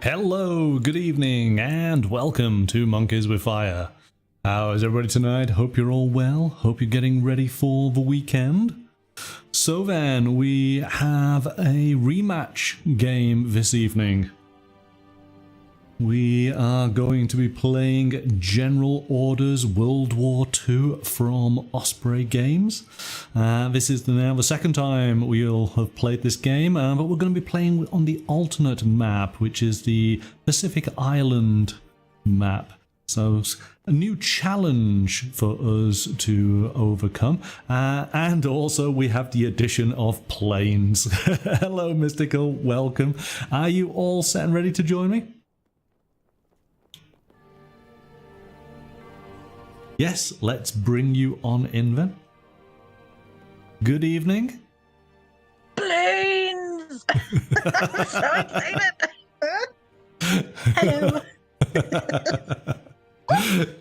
Hello, good evening, and welcome to Monkeys with Fire. How is everybody tonight? Hope you're all well. Hope you're getting ready for the weekend. So then, we have a rematch game this evening. We are going to be playing General Orders World War II from OSPREY Games. This is now the second time we'll have played this game, but we're going to be playing on the alternate map, which is the Pacific Island map. So a new challenge for us to overcome. And also we have the addition of planes. Hello, Mystical. Welcome. Are you all set and ready to join me? Yes, let's bring you on in then. Good evening. Planes! I'm so excited. Hello.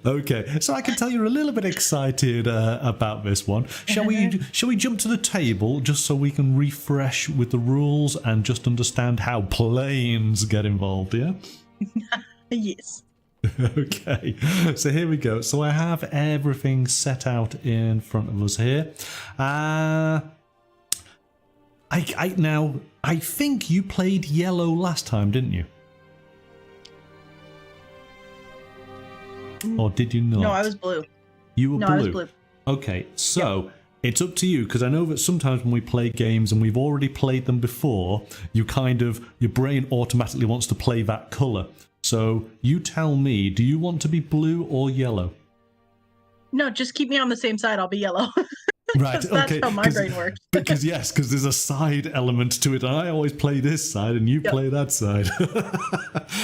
Okay, so I can tell you're a little bit excited about this one. Shall we jump to the table just so we can refresh with the rules and just understand how planes get involved, yeah? Yes. Okay, so here we go. So I have everything set out in front of us here. I think you played yellow last time, didn't you? Or did you not? No, I was blue. You were blue? I was blue. Okay, so it's up to you, because I know that sometimes when we play games and we've already played them before, your brain automatically wants to play that colour. So you tell me, do you want to be blue or yellow? No, just keep me on the same side. I'll be yellow. Right, okay. That's how my brain works. because there's a side element to it. I always play this side and you play that side.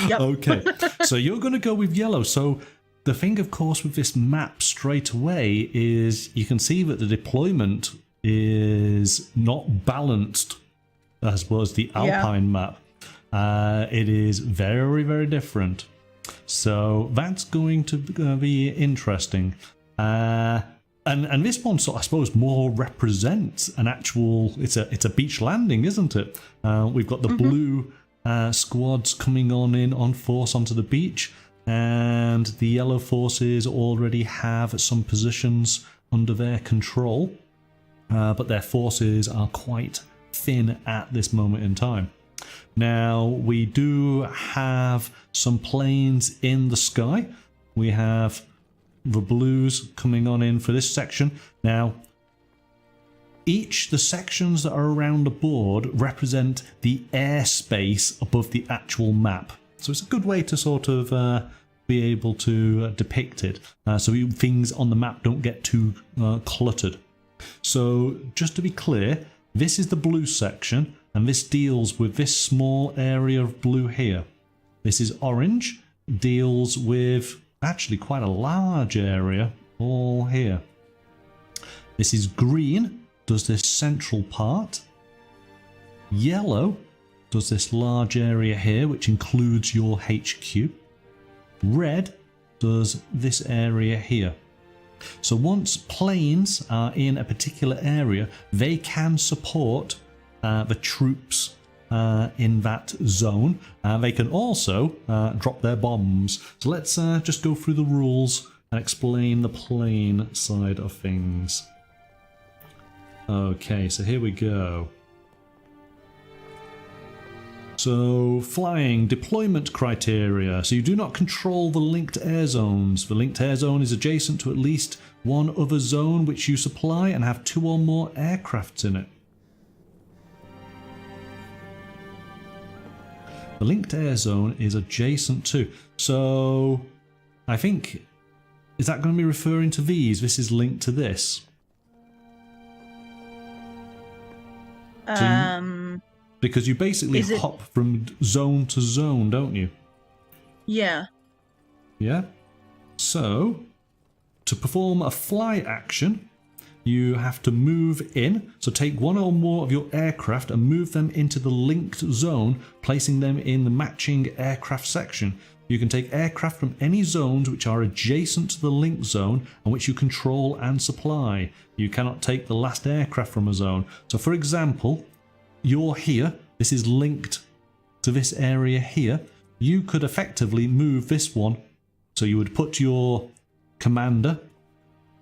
Yep. Okay, so you're going to go with yellow. So the thing, of course, with this map straight away is you can see that the deployment is not balanced as was the Alpine map. It is very, very different. So that's going to be interesting. And this one, I suppose, more represents an actual. It's a beach landing, isn't it? We've got the blue squads coming on force onto the beach, and the yellow forces already have some positions under their control, but their forces are quite thin at this moment in time. Now, we do have some planes in the sky. We have the blues coming on in for this section. Now, the sections that are around the board represent the airspace above the actual map. So it's a good way to sort of be able to depict it, so things on the map don't get too cluttered. So just to be clear, this is the blue section, and this deals with this small area of blue here. This is orange, deals with actually quite a large area all here. This is green, does this central part. Yellow does this large area here, which includes your HQ. Red does this area here. So once planes are in a particular area, they can support the troops in that zone. They can also drop their bombs. So let's just go through the rules and explain the plane side of things. Okay, so here we go. So, flying, deployment criteria. So you do not control the linked air zones. The linked air zone is adjacent to at least one other zone which you supply and have 2 or more aircrafts in it. The linked air zone is adjacent to. So, I think, is that going to be referring to these? This is linked to this. Because you basically hop from zone to zone, don't you? Yeah. Yeah? So, to perform a fly action, you have to move in. So take 1 or more of your aircraft and move them into the linked zone, placing them in the matching aircraft section. You can take aircraft from any zones which are adjacent to the linked zone and which you control and supply. You cannot take the last aircraft from a zone. So for example, you're here, this is linked to this area here. you could effectively move this one. So you would put your commander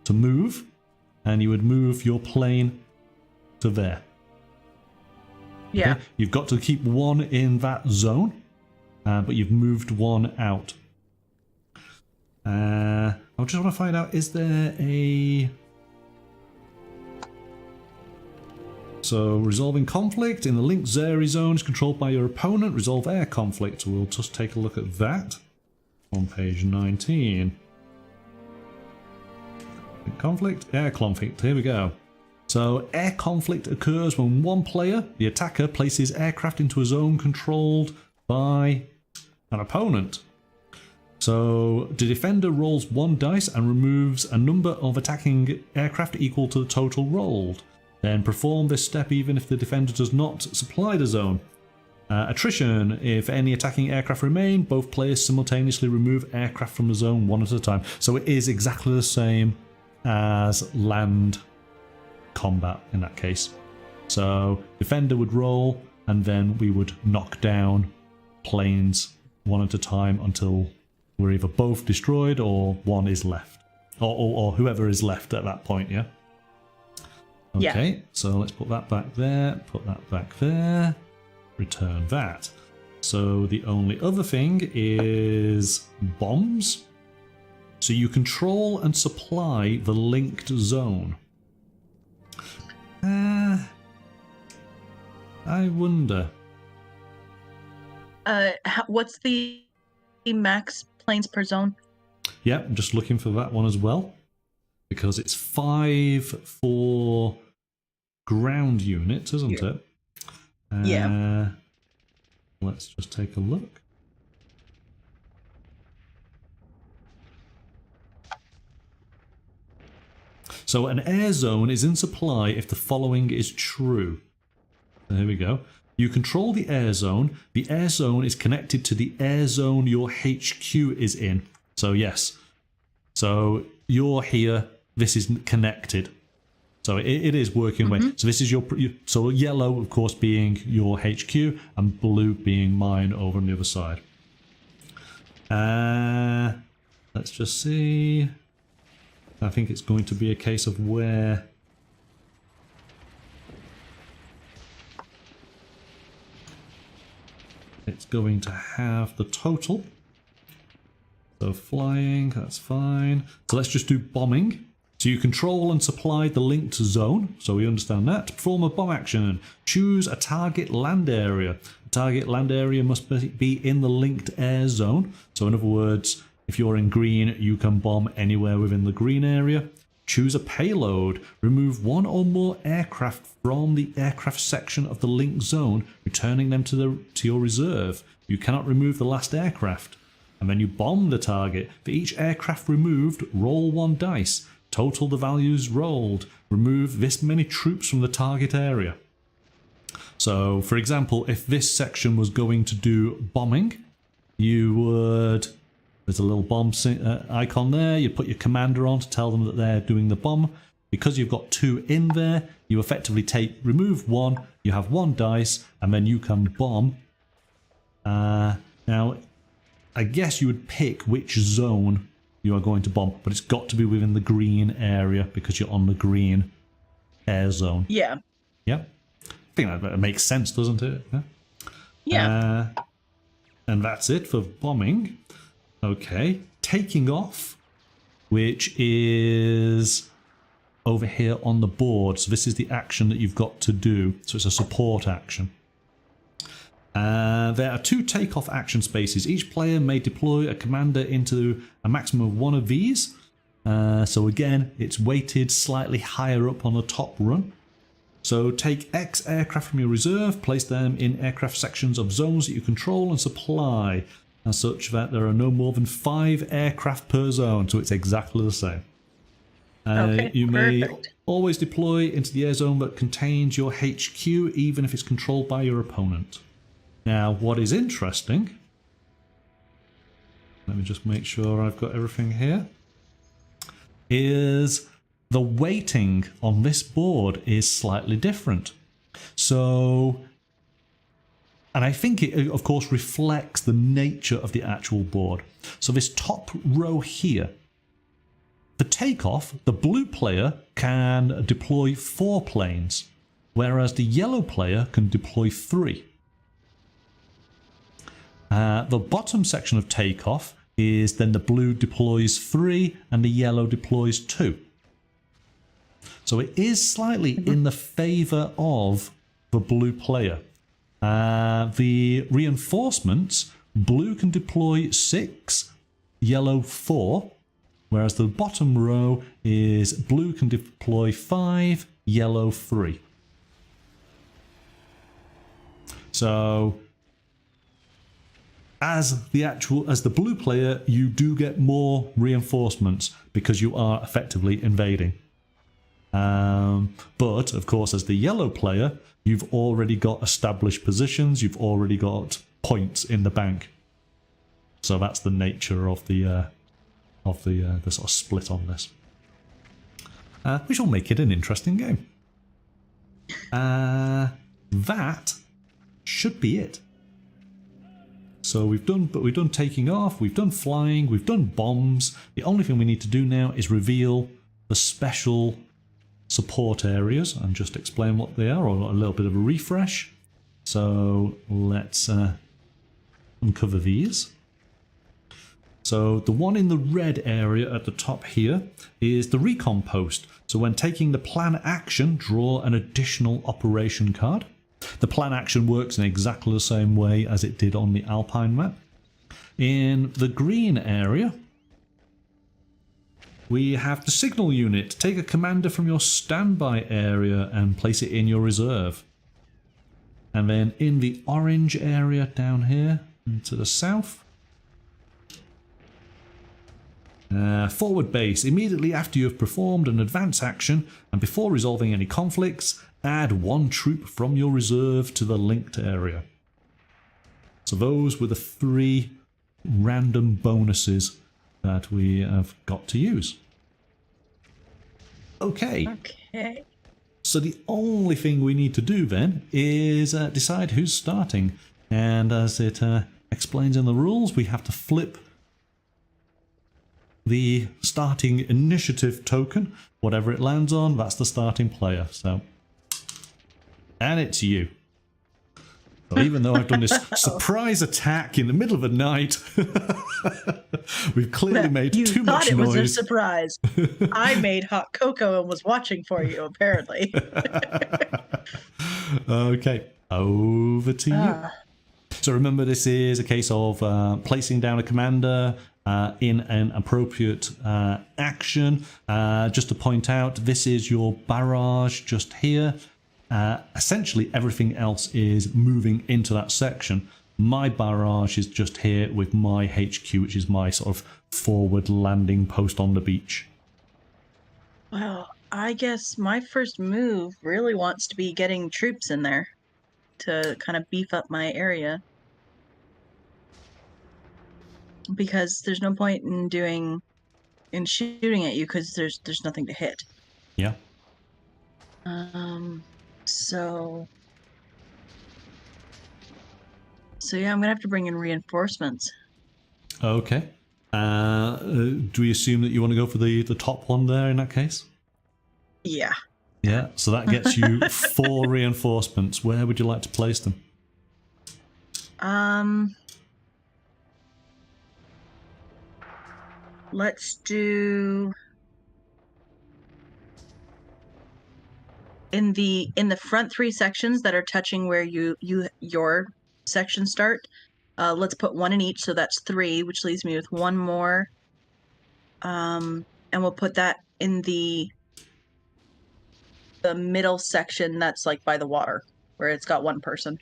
to move, and you would move your plane to there. Yeah. Okay? You've got to keep one in that zone, but you've moved one out. I just want to find out, is there a... So, resolving conflict in the linked Zeri zone is controlled by your opponent. Resolve air conflict. We'll just take a look at that on page 19. Conflict, air conflict. Here we go. So, air conflict occurs when one player, the attacker, places aircraft into a zone controlled by an opponent. So, the defender rolls one dice and removes a number of attacking aircraft equal to the total rolled. Then perform this step even if the defender does not supply the zone. Attrition. If any attacking aircraft remain, both players simultaneously remove aircraft from the zone one at a time. So it is exactly the same as land combat in that case. So defender would roll, and then we would knock down planes one at a time until we're either both destroyed or one is left. Or whoever is left at that point, yeah? Okay, yeah. So let's put that back there, put that back there, return that. So the only other thing is bombs. So you control and supply the linked zone. I wonder. What's the max planes per zone? Yeah, I'm just looking for that one as well. Because it's 5 for ground units, isn't it? Yeah. Let's just take a look. So an air zone is in supply if the following is true. There we go. You control the air zone. The air zone is connected to the air zone your HQ is in. So yes. So you're here. This is connected. So it is working away. So this is your... So yellow, of course, being your HQ, and blue being mine over on the other side. Let's just see. I think it's going to be a case of where... It's going to have the total. So flying, that's fine. So let's just do bombing. So you control and supply the linked zone. So we understand that. To perform a bomb action, choose a target land area. The target land area must be in the linked air zone. So in other words, if you're in green, you can bomb anywhere within the green area. Choose a payload. Remove one or more aircraft from the aircraft section of the linked zone, returning them to your reserve. You cannot remove the last aircraft. And then you bomb the target. For each aircraft removed, roll one dice. Total the values rolled. Remove this many troops from the target area. So, for example, if this section was going to do bombing, you would... There's a little bomb icon there. You put your commander on to tell them that they're doing the bomb. Because you've got 2 in there, you effectively remove 1, you have 1 dice, and then you can bomb. Now, I guess you would pick which zone you are going to bomb, but it's got to be within the green area because you're on the green air zone. Yeah. Yeah. I think that makes sense, doesn't it? Yeah. Yeah. And that's it for bombing. Okay. Taking off, which is over here on the board. So this is the action that you've got to do. So it's a support action. There are 2 takeoff action spaces. Each player may deploy a commander into a maximum of 1 of these. So again, it's weighted slightly higher up on the top run. So take X aircraft from your reserve, place them in aircraft sections of zones that you control and supply, as such that there are no more than 5 aircraft per zone. So it's exactly the same. Okay, you may perfect. always deploy into the air zone that contains your HQ, even if it's controlled by your opponent. Now, what is interesting, let me just make sure I've got everything here, is the weighting on this board is slightly different. So, And I think it, of course, reflects the nature of the actual board. So this top row here, for takeoff, the blue player can deploy 4 planes, whereas the yellow player can deploy 3. The bottom section of takeoff is then the blue deploys 3 and the yellow deploys 2. So it is slightly in the favour of the blue player. The reinforcements, blue can deploy 6, yellow 4, whereas the bottom row is blue can deploy 5, yellow 3. So as the blue player, you do get more reinforcements because you are effectively invading. But of course, as the yellow player, you've already got established positions. You've already got points in the bank. So that's the nature of the sort of split on this, which will make it an interesting game. That should be it. So we've done taking off, we've done flying, we've done bombs. The only thing we need to do now is reveal the special support areas and just explain what they are, or a little bit of a refresh. So let's uncover these. So the one in the red area at the top here is the recon post. So when taking the plan action, draw an additional operation card. The plan action works in exactly the same way as it did on the Alpine map. In the green area, we have the signal unit. Take a commander from your standby area and place it in your reserve. And then in the orange area down here to the south, forward base. Immediately after you have performed an advance action and before resolving any conflicts, add 1 troop from your reserve to the linked area. So those were the 3 random bonuses that we have got to use. Okay. So the only thing we need to do then is decide who's starting. And as it explains in the rules, we have to flip the starting initiative token. Whatever it lands on, that's the starting player. So, and it's you. So even though I've done this surprise attack in the middle of the night, we've clearly made too much noise. You thought it was a surprise. I made hot cocoa and was watching for you, apparently. Okay, over to you. So remember, this is a case of placing down a commander in an appropriate action. Just to point out, this is your barrage just here. Essentially, everything else is moving into that section. My barrage is just here with my HQ, which is my sort of forward landing post on the beach. Well, I guess my first move really wants to be getting troops in there to kind of beef up my area. Because there's no point in shooting at you because there's nothing to hit. Yeah. So yeah, I'm gonna have to bring in reinforcements. Okay. Do we assume that you want to go for the top one there in that case? Yeah. Yeah. So that gets you 4 reinforcements. Where would you like to place them? Let's do in the front 3 sections that are touching where your section start. Let's put 1 in each, so that's 3, which leaves me with 1 more. And we'll put that in the middle section that's like by the water, where it's got 1 person.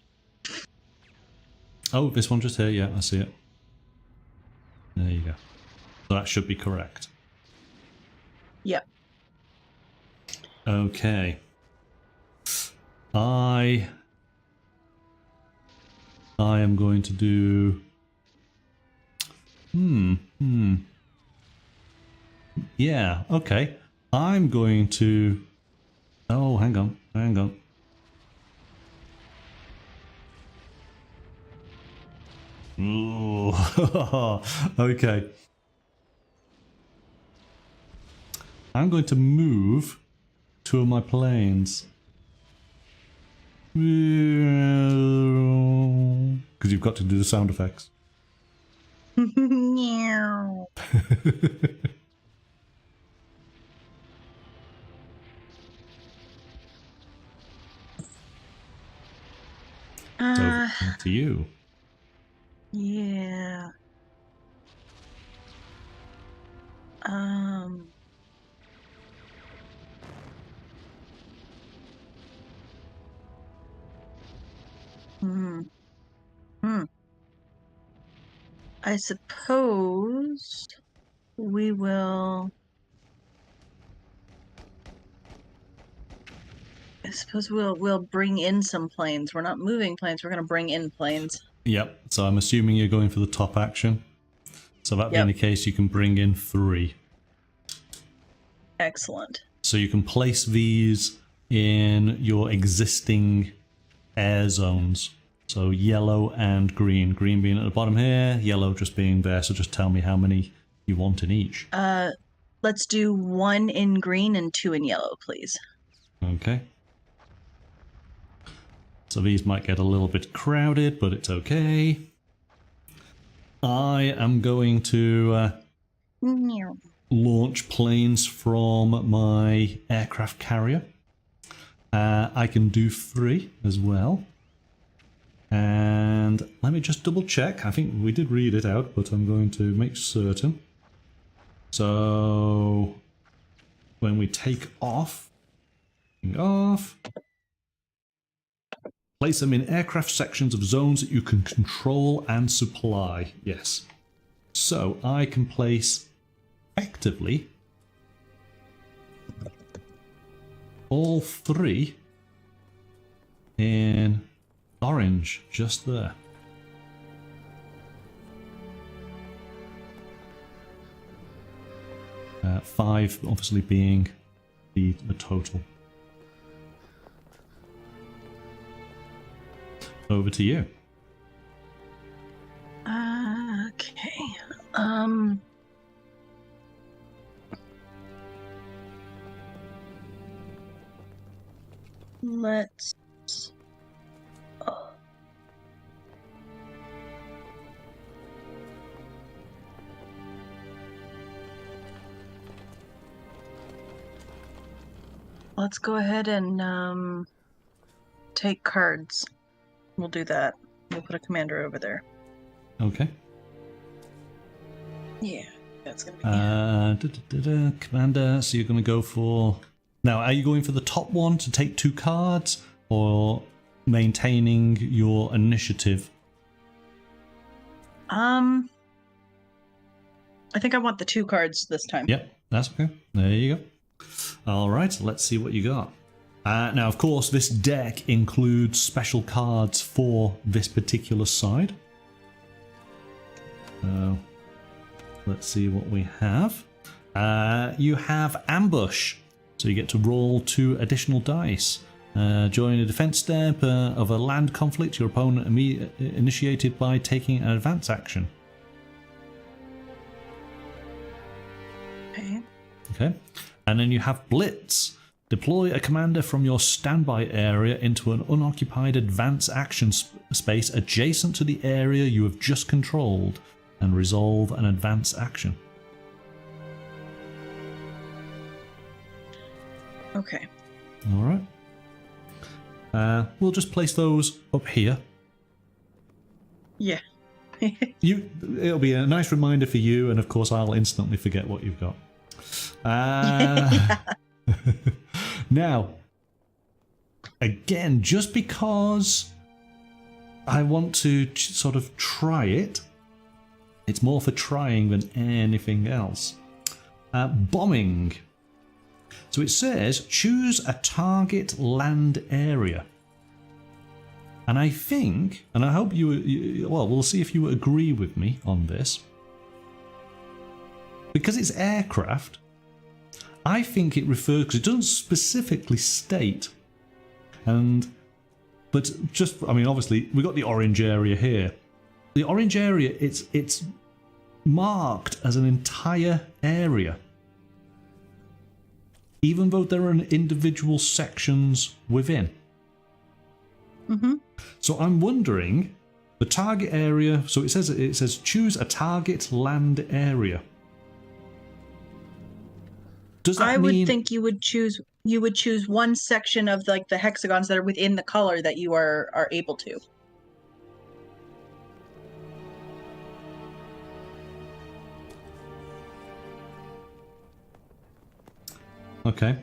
Oh, this one just here. Yeah, I see it. There you go. So that should be correct. Yep. Okay. I am going to do... Yeah, okay. I'm going to... Oh, hang on. Ooh. Okay. I'm going to move 2 of my planes. Because you've got to do the sound effects. Meow. So, to you. Yeah. Hmm. I suppose we will. I suppose we'll bring in some planes. We're not moving planes. We're going to bring in planes. Yep. So I'm assuming you're going for the top action. So that being the case, you can bring in 3. Excellent. So you can place these in your existing air zones. So yellow and green. Green being at the bottom here, yellow just being there. So just tell me how many you want in each. Let's do 1 in green and 2 in yellow, please. Okay. So these might get a little bit crowded, but it's okay. I am going to launch planes from my aircraft carrier. I can do 3 as well. And let me just double check. I think we did read it out, but I'm going to make certain. So when we take off, place them in aircraft sections of zones that you can control and supply. Yes. So I can place effectively all 3 in orange, just there. Five obviously being the total. Over to you. Okay. Let's. Let's go ahead and take cards. We'll do that. We'll put a commander over there. Okay. Yeah, that's gonna be commander, so you're going to go for... Now, are you going for the top one to take 2 cards, or maintaining your initiative? I think I want the 2 cards this time. Yep, that's okay. There you go. All right, let's see what you got. Now, of course, this deck includes special cards for this particular side. So, let's see what we have. You have Ambush, so you get to roll 2 additional dice. During a defense step of a land conflict, your opponent initiated by taking an advance action. Okay. And then you have Blitz. Deploy a commander from your standby area into an unoccupied advance action space adjacent to the area you have just controlled and resolve an advance action. Okay. All right. We'll just place those up here. Yeah. It'll be a nice reminder for you, and of course I'll instantly forget what you've got. Now, again, just because I want to sort of try it, it's more for trying than anything else. Bombing. So it says, choose a target land area. And I think, and I hope well, we'll see if you agree with me on this. Because it's aircraft, I think it refers, because it doesn't specifically state, but just, I mean, obviously, we've got the orange area here. the orange area, it's marked as an entire area. Even though there are individual sections within. Mm-hmm. So I'm wondering, the target area, so it says choose a target land area. Does that I mean... would think you would choose one section of like the hexagons that are within the color that you are able to. Okay.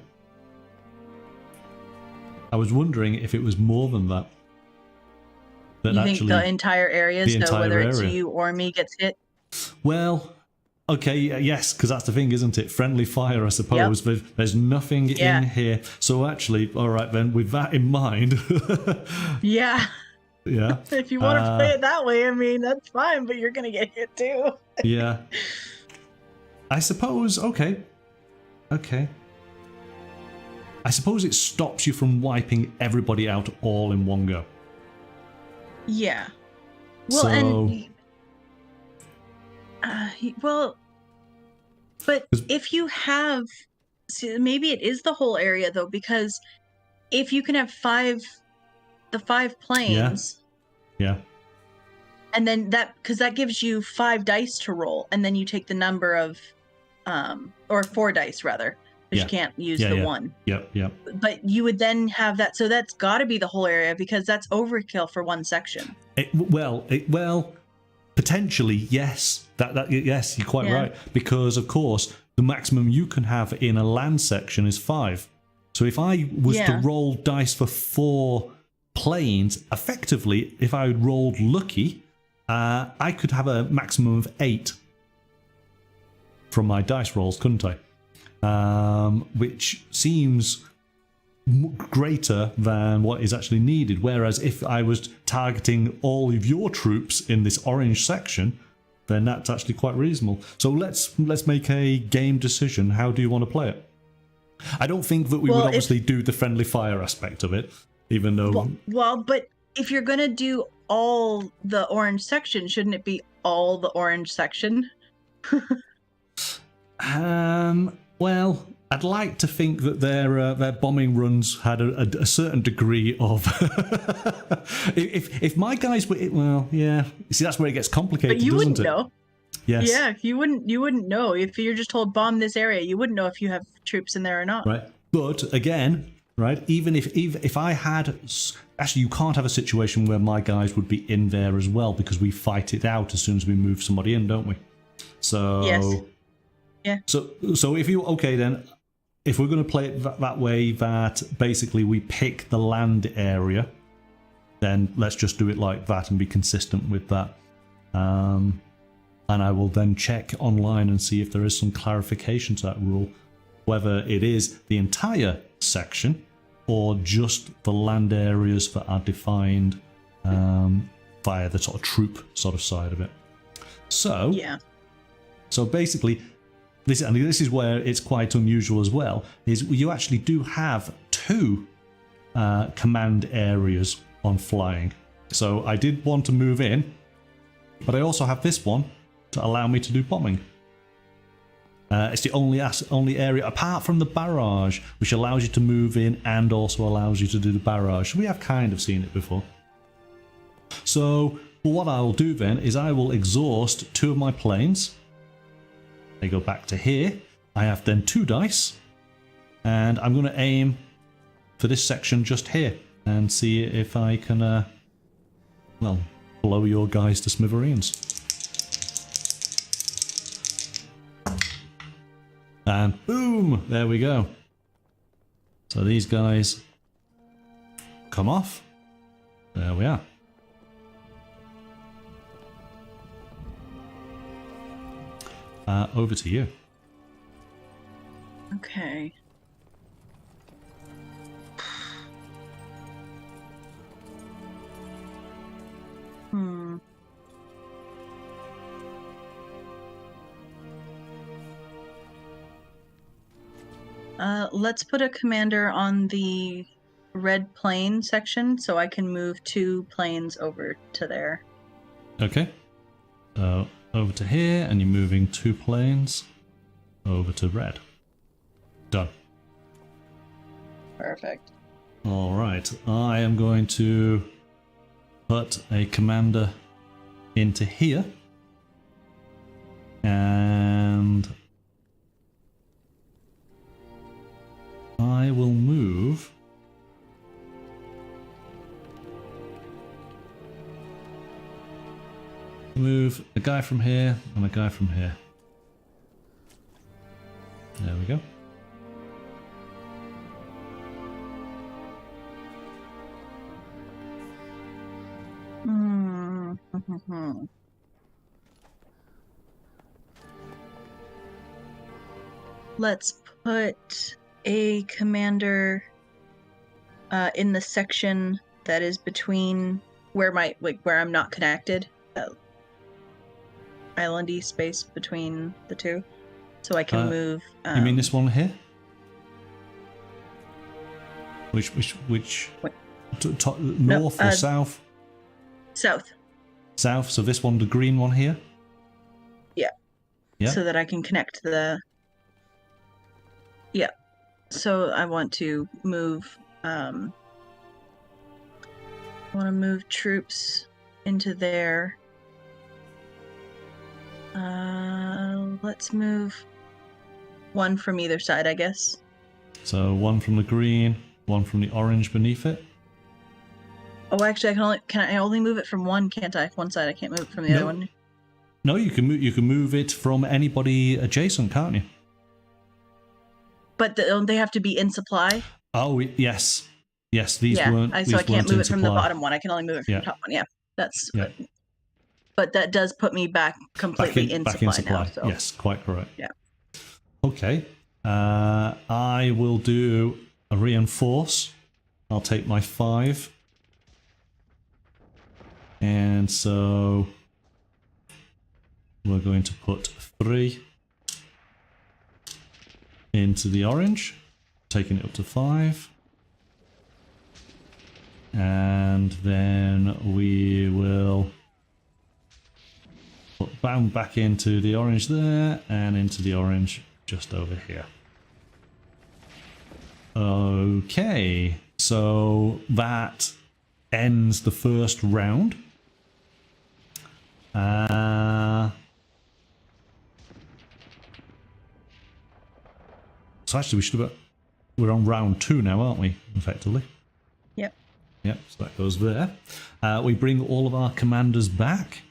I was wondering if it was more than that. You think the entire area, so whether it's you or me gets hit? Well, okay, yes, because that's the thing, isn't it? Friendly fire, I suppose. Yep. There's nothing in here. So actually, all right then, with that in mind... Yeah. Yeah. If you want to play it that way, I mean, that's fine, but you're going to get hit too. Yeah. I suppose, okay. Okay. I suppose it stops you from wiping everybody out all in one go. Yeah. Well, but if you have, maybe it is the whole area though, because if you can have the 5 planes. Yeah. And then because that gives you 5 dice to roll, and then you take the number of, or 4 dice rather. Because you can't use the 1. Yep. But you would then have that, so that's got to be the whole area because that's overkill for one section. Well, potentially yes. Yes, you're quite right. Because of course the maximum you can have in a land section is 5. So if I was to roll dice for 4 planes, effectively, if I rolled lucky, I could have a maximum of 8 from my dice rolls, couldn't I? Which seems greater than what is actually needed. Whereas if I was targeting all of your troops in this orange section, then that's actually quite reasonable. So let's make a game decision. How do you want to play it? I don't think that we would obviously do the friendly fire aspect of it, even though... Well, but if you're going to do all the orange section, shouldn't it be all the orange section? Well, I'd like to think that their bombing runs had a certain degree of... if my guys were... Well, yeah. See, that's where it gets complicated, but you doesn't wouldn't know. Yes. Yeah, you wouldn't know. If you're just told bomb this area, you wouldn't know if you have troops in there or not. Right. But, again, right, even if I had... Actually, you can't have a situation where my guys would be in there as well because we fight it out as soon as we move somebody in, don't we? So... Yes. Yeah. So if you... Okay, then... If we're going to play it that way, that basically we pick the land area, then let's just do it like that and be consistent with that. And I will then check online and see if there is some clarification to that rule, whether it is the entire section or just the land areas that are defined via the sort of troop sort of side of it. So, so basically... This is where it's quite unusual as well, is you actually do have 2 command areas on flying. So I did want to move in, but I also have this one to allow me to do bombing. It's the only area, apart from the barrage, which allows you to move in and also allows you to do the barrage. We have kind of seen it before. So what I'll do then is I will exhaust 2 of my planes. They go back to here. I have then 2 dice, and I'm going to aim for this section just here and see if I can, well, blow your guys to smithereens. And boom, there we go. So these guys come off. There we are. Over to you. Okay. Let's put a commander on the red plane section so I can move 2 planes over to there. Okay. Over to here, and you're moving 2 planes over to red. Done. Perfect. All right. I am going to put a commander into here. And I will move a guy from here and a guy from here. There we go. Let's put a commander in the section that is between where I'm not connected. Islandy space between the two, so I can move. You mean this one here? Which north or south? South. South. So this one, the green one here. Yeah. Yeah. So that I can connect the. Yeah. So I want to move. I want to move troops into there. Let's move 1 from either side, I guess. So 1 from the green, 1 from the orange beneath it. Oh, actually, can I only move it from one, can't I? One side, I can't move it from the other one. No, you can move it from anybody adjacent, can't you? But don't they have to be in supply? Oh, yes. Yes, these weren't. So I can't move it from the supply. bottom one. I can only move it from the top one. Yeah, that's. Yeah. But that does put me back completely in supply now. So. Yes, quite correct. Yeah. Okay. I will do a reinforce. I'll take my 5. And so we're going to put 3 into the orange, taking it up to 5. And then we will put bound back into the orange there and into the orange just over here. Okay, so that ends the first round. So actually we're on round 2 now, aren't we, effectively? Yep. Yep, so that goes there. We bring all of our commanders back.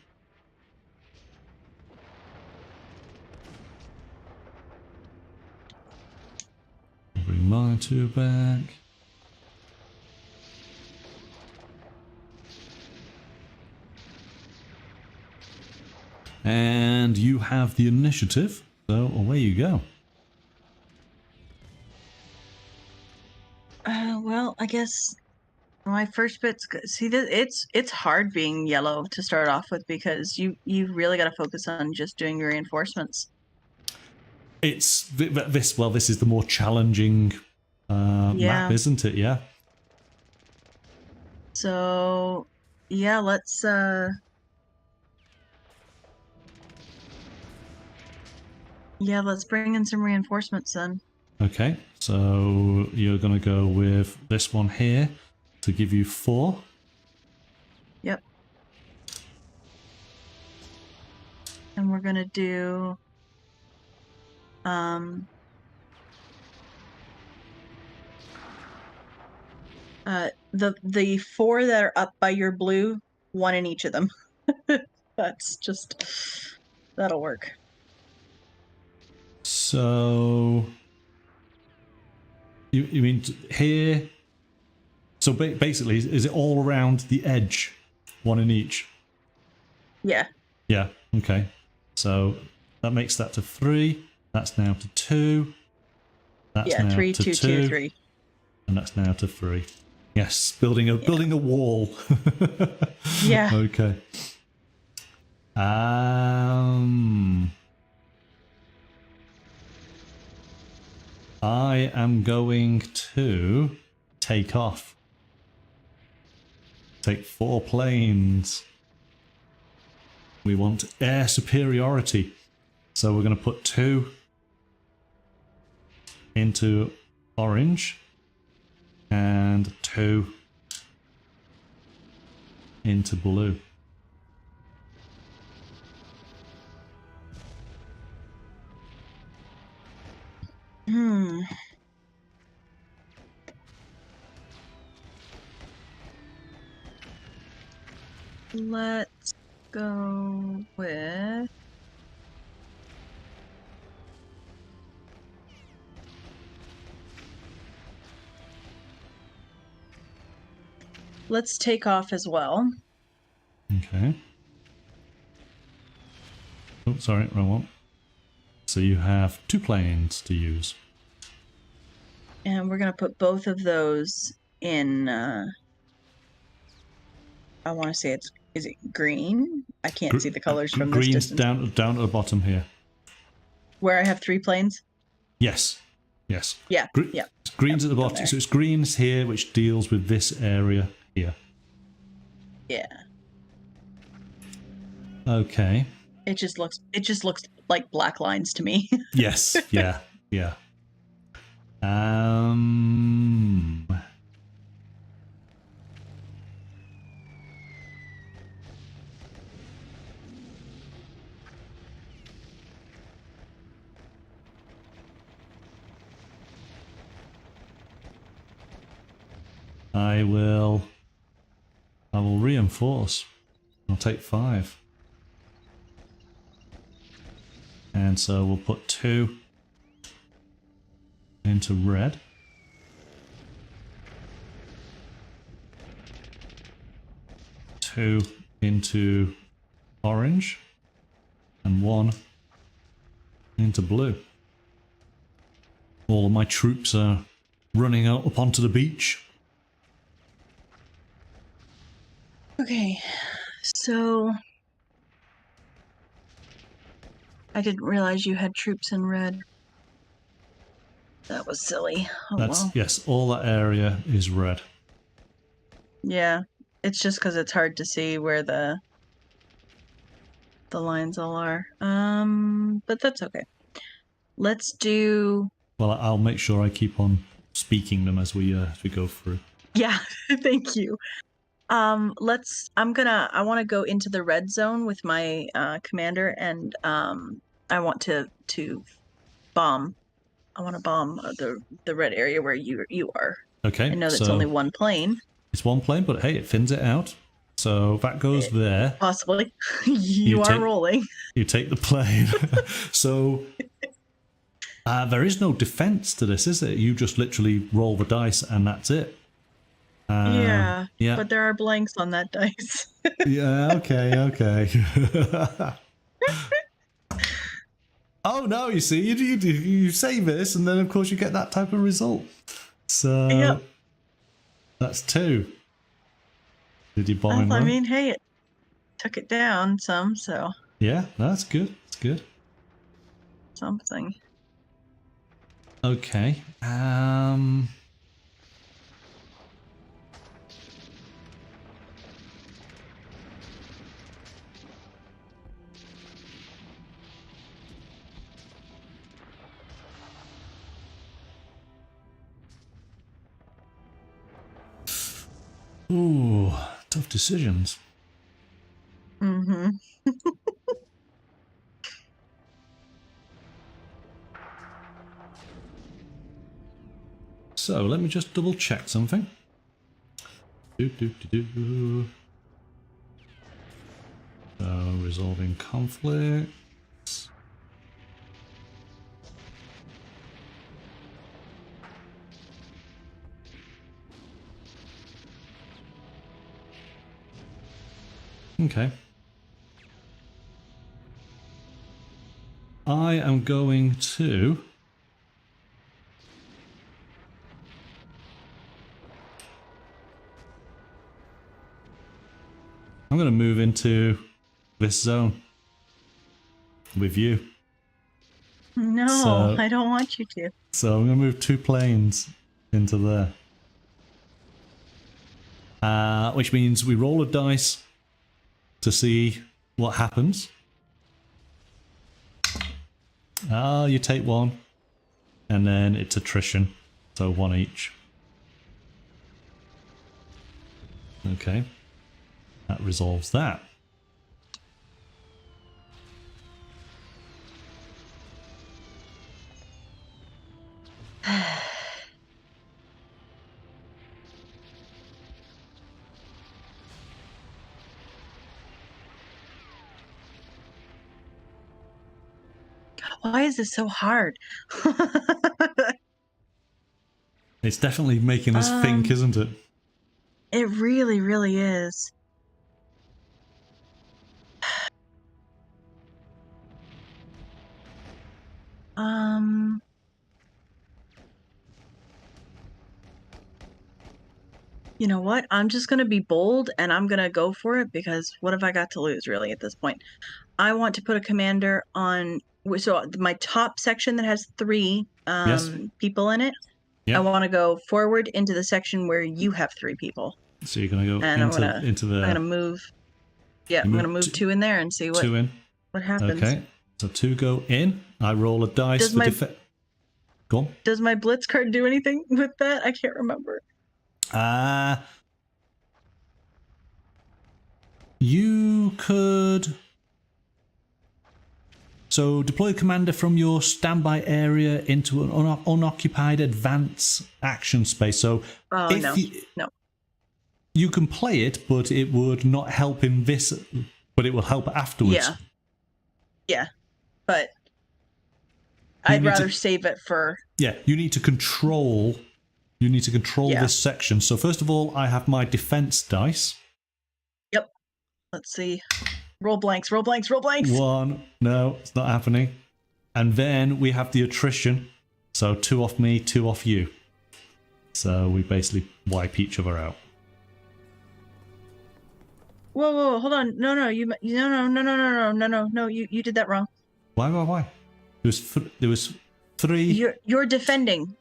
Bring my 2 back. And you have the initiative, so away you go. Well, I guess my first bit's good. See, it's hard being yellow to start off with because you really got to focus on just doing your reinforcements. This is the more challenging map, isn't it? Yeah. So, yeah, let's bring in some reinforcements then. Okay, so you're going to go with this one here to give you 4. Yep. And we're going to do the 4 that are up by your blue, 1 in each of them. That'll work. So you mean here? So basically, is it all around the edge, 1 in each? Yeah. Yeah. Okay. So that makes that to 3. That's now to 2. That's now 3, to 2, 2, 2, 3. And that's now to 3. Yes, building a wall. Yeah. Okay. I am going to take off. Take 4 planes. We want air superiority. So we're going to put 2 into orange and 2 into blue. Let's go with... Let's take off as well. Okay. Oh, sorry, wrong one. So you have 2 planes to use. And we're going to put both of those in... I want to say it's... Is it green? I can't see the colors from this Green's distance. down at the bottom here. Where I have 3 planes? Yes. Yes. Yeah. Yeah. Green's at the bottom. So it's green's here, which deals with this area here. Yeah. Okay. It just looks like black lines to me. Yes. Yeah. Yeah. I will reinforce. I'll take 5. And so we'll put 2 into red. 2 into orange. And 1 into blue. All of my troops are running out up onto the beach. Okay, so I didn't realize you had troops in red. That was silly. Oh, That's well. yes, all that area is red. Yeah, it's just because it's hard to see where the lines all are. But that's okay. Let's do... Well, I'll make sure I keep on speaking them as we go through. Yeah, thank you. I want to go into the red zone with my commander, and I want to bomb. I want to bomb the red area where you are. Okay. I know that's only 1 plane. It's 1 plane, but hey, it thins it out. So that goes there. Possibly. you are rolling. You take the plane. So there is no defense to this, is it? You just literally roll the dice and that's it. Yeah, but there are blanks on that dice. Yeah, okay. Oh no, you see, you say this and then of course you get that type of result. So that's 2. Did you bomb him? I mean, hey, it took it down some, so... Yeah, that's good. That's good. Something. Okay. Ooh, tough decisions. Mm-hmm. So let me just double check something. So resolving conflicts. Okay. I am going to... I'm going to move into this zone with you. No, I don't want you to. So I'm going to move 2 planes into there. Which means we roll a dice to see what happens? You take one, and then it's attrition, so one each. Okay, that resolves that. Why is this so hard? It's definitely making us think, isn't it? It really, really is. You know what? I'm just going to be bold and I'm going to go for it because what have I got to lose really at this point? I want to put a commander on, so my top section that has 3 Yes. people in it. Yeah. I want to go forward into the section where you have 3 people. So you're going to go And into the... I'm going to move. Yeah, I'm going to move 2 in there and see what 2 in. What happens. Okay, so 2 go in. I roll a dice for defense. Go on. Does my blitz card do anything with that? I can't remember. You could... So deploy a commander from your standby area into an unoccupied advance action space. So no. You can play it, but it would not help in this, but it will help afterwards. Yeah, but I'd rather save it for... Yeah, you need to control this section. So first of all, I have my defense dice. Yep. Let's see. Roll blanks, roll blanks, roll blanks. 1. No, it's not happening. And then we have the attrition. So 2 off me, 2 off you. So we basically wipe each other out. Whoa, hold on. No, you did that wrong. Why? There was 3. You're defending.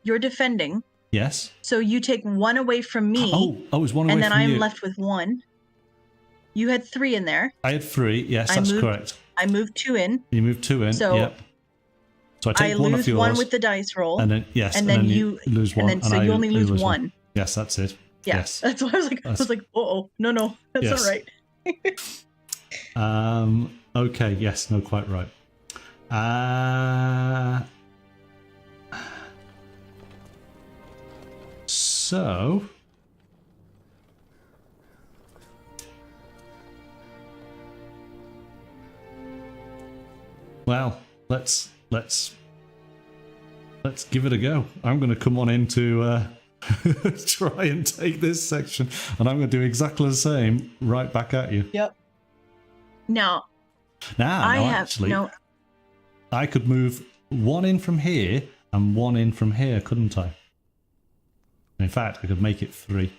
Yes. So you take 1 away from me. Oh, it was 1 away from you. And then I'm left with 1. You had 3 in there. I had 3. Yes, that's correct. I moved 2 in. You moved 2 in. So yep. So I take 1 off yours. 1 with the dice roll. And then and then you lose 1. And then so you only lose 1. Yes, that's it. Yeah. Yes. That's what I was like. I was like, no, that's all right. Okay. Yes. No. Quite right. So. Well, let's give it a go. I'm going to come on in to try and take this section, and I'm going to do exactly the same right back at you. Yep. Now, actually, I could move 1 in from here and 1 in from here, couldn't I? In fact, I could make it 3.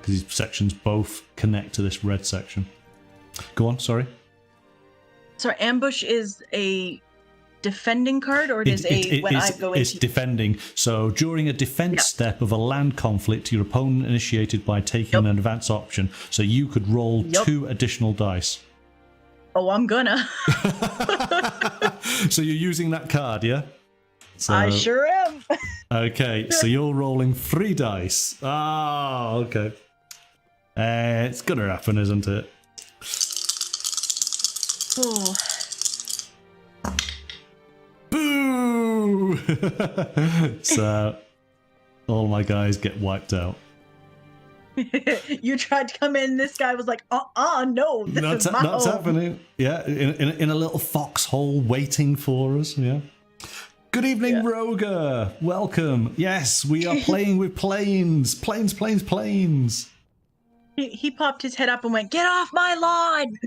Because these sections both connect to this red section. Go on, sorry. So ambush is a defending card, or it it's defending. So during a defense step of a land conflict, your opponent initiated by taking an advance option. So you could roll 2 additional dice. Oh, I'm gonna. So you're using that card, yeah? So, I sure am. Okay, so you're rolling 3 dice. Okay. It's gonna happen, isn't it? Oh. Boo! So all my guys get wiped out. You tried to come in, this guy was like, no, this is my That's happening. Yeah, in a little foxhole waiting for us, yeah. Good evening, Roger. Welcome. Yes, we are playing with planes. Planes. He popped his head up and went, "Get off my lawn!"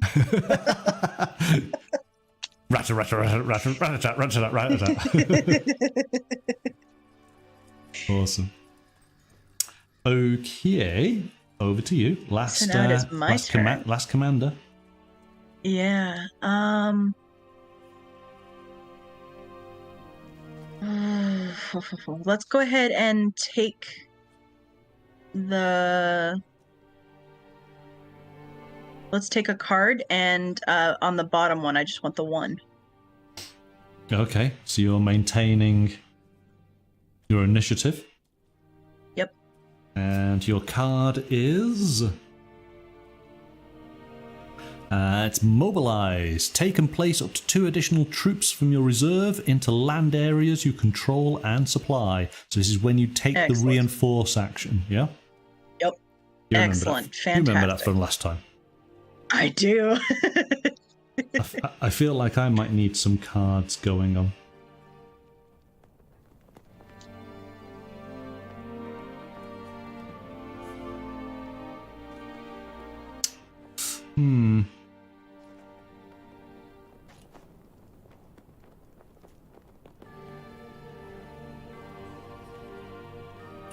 Rat-a-tat. Awesome. Okay, over to you. So now it is my turn. Last commander. Yeah. Let's go ahead and take the... Let's take a card, and on the bottom one, I just want the 1. Okay, so you're maintaining your initiative. Yep. And your card is... it's mobilize. Take and place up to 2 additional troops from your reserve into land areas you control and supply. So this is when you take the reinforce action, yeah? Yep. Excellent. Fantastic. You remember that from last time? I do. I feel like I might need some cards going on.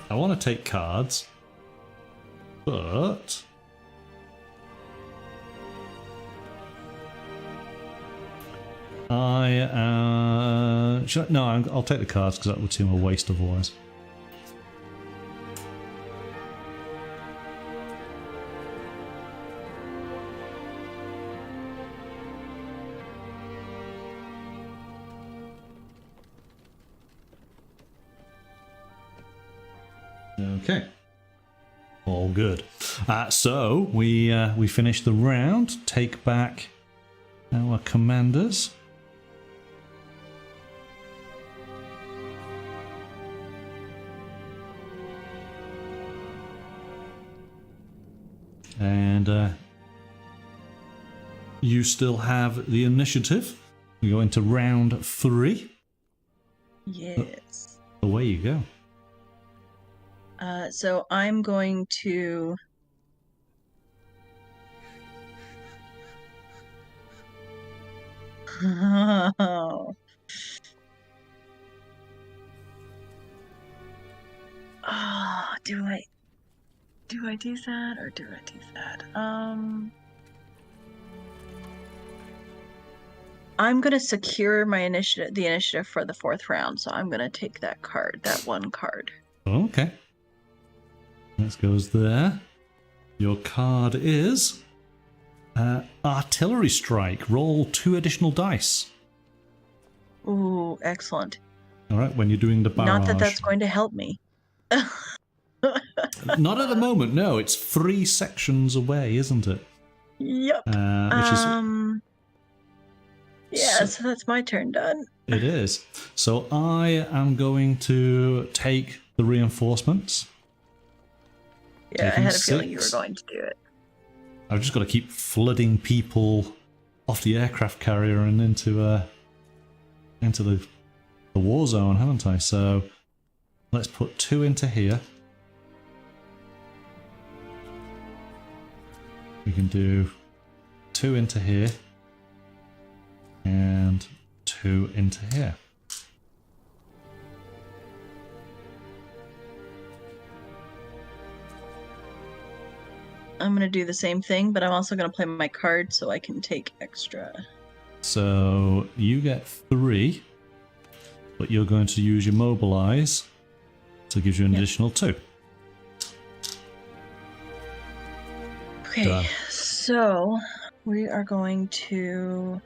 I want to take cards, but I'll take the cards because that would seem a waste otherwise. Okay, all good. So we finish the round. Take back our commanders. And you still have the initiative. We go into round 3. Yes. Away you go. So I'm going to... Oh. Oh, do I do that or do I do that? I'm gonna secure my the initiative for the 4th round, so I'm gonna take that card, that 1 card. Okay. This goes there. Your card is artillery strike. Roll 2 additional dice. Ooh, excellent. All right, when you're doing the barrage. Not that that's going to help me. Not at the moment, no. It's 3 sections away, isn't it? Yep. So that's my turn done. It is. So I am going to take the reinforcements. Yeah, I had a feeling you were going to do it. I've just got to keep flooding people off the aircraft carrier and into the war zone, haven't I? So let's put 2 into here. We can do 2 into here and 2 into here. I'm going to do the same thing, but I'm also going to play my card so I can take extra. So you get 3, but you're going to use your mobilize, so it gives you an additional 2. Okay, so we are going to...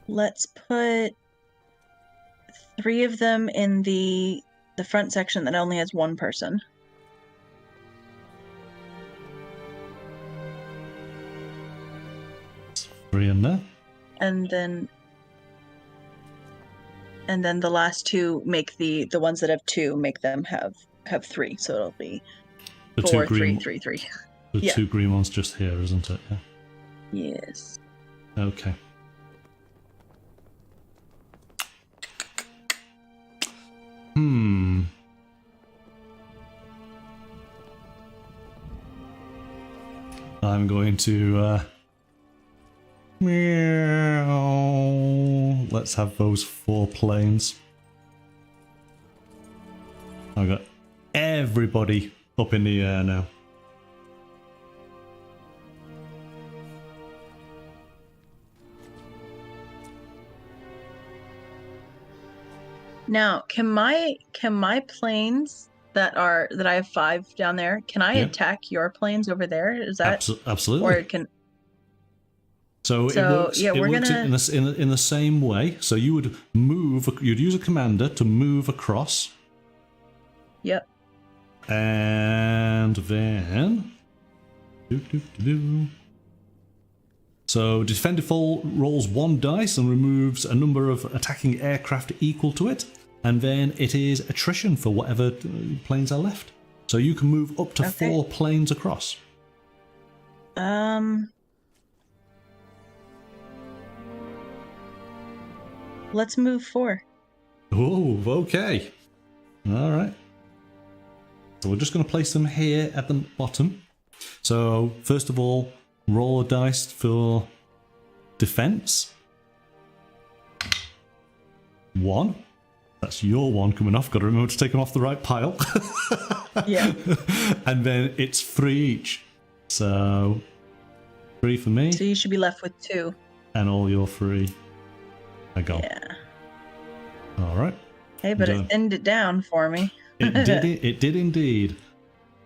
Let's put 3 of them in the front section that only has 1 person. Three in there. And then the last 2 make the ones that have 2 make them have 3, so it'll be the 4, 2 green, 3, 3, 3. The 2 green ones just here, isn't it? Yeah. Yes. Okay. I'm going to let's have those 4 planes. I've got everybody up in the air now. Now, can my planes that I have 5 down there. Can I Yeah. attack your planes over there? Is that Absolutely. or it can? So it So, works. yeah, It we're works gonna- in the same way. So you would move. You'd use a commander to move across, Yep. and then. So defender fall rolls 1 dice and removes a number of attacking aircraft equal to it, and then it is attrition for whatever planes are left. So you can move up to Okay. 4 planes across. Let's move 4. Oh, okay. All right. So we're just going to place them here at the bottom. So first of all, roll a dice for defense. 1. That's your 1 coming off. Got to remember to take them off the right pile. Yeah. And then it's 3 each. So 3 for me. So you should be left with 2. And all your 3 are gone. Yeah. All right. Hey, but Done. it thinned it down for me. It did indeed.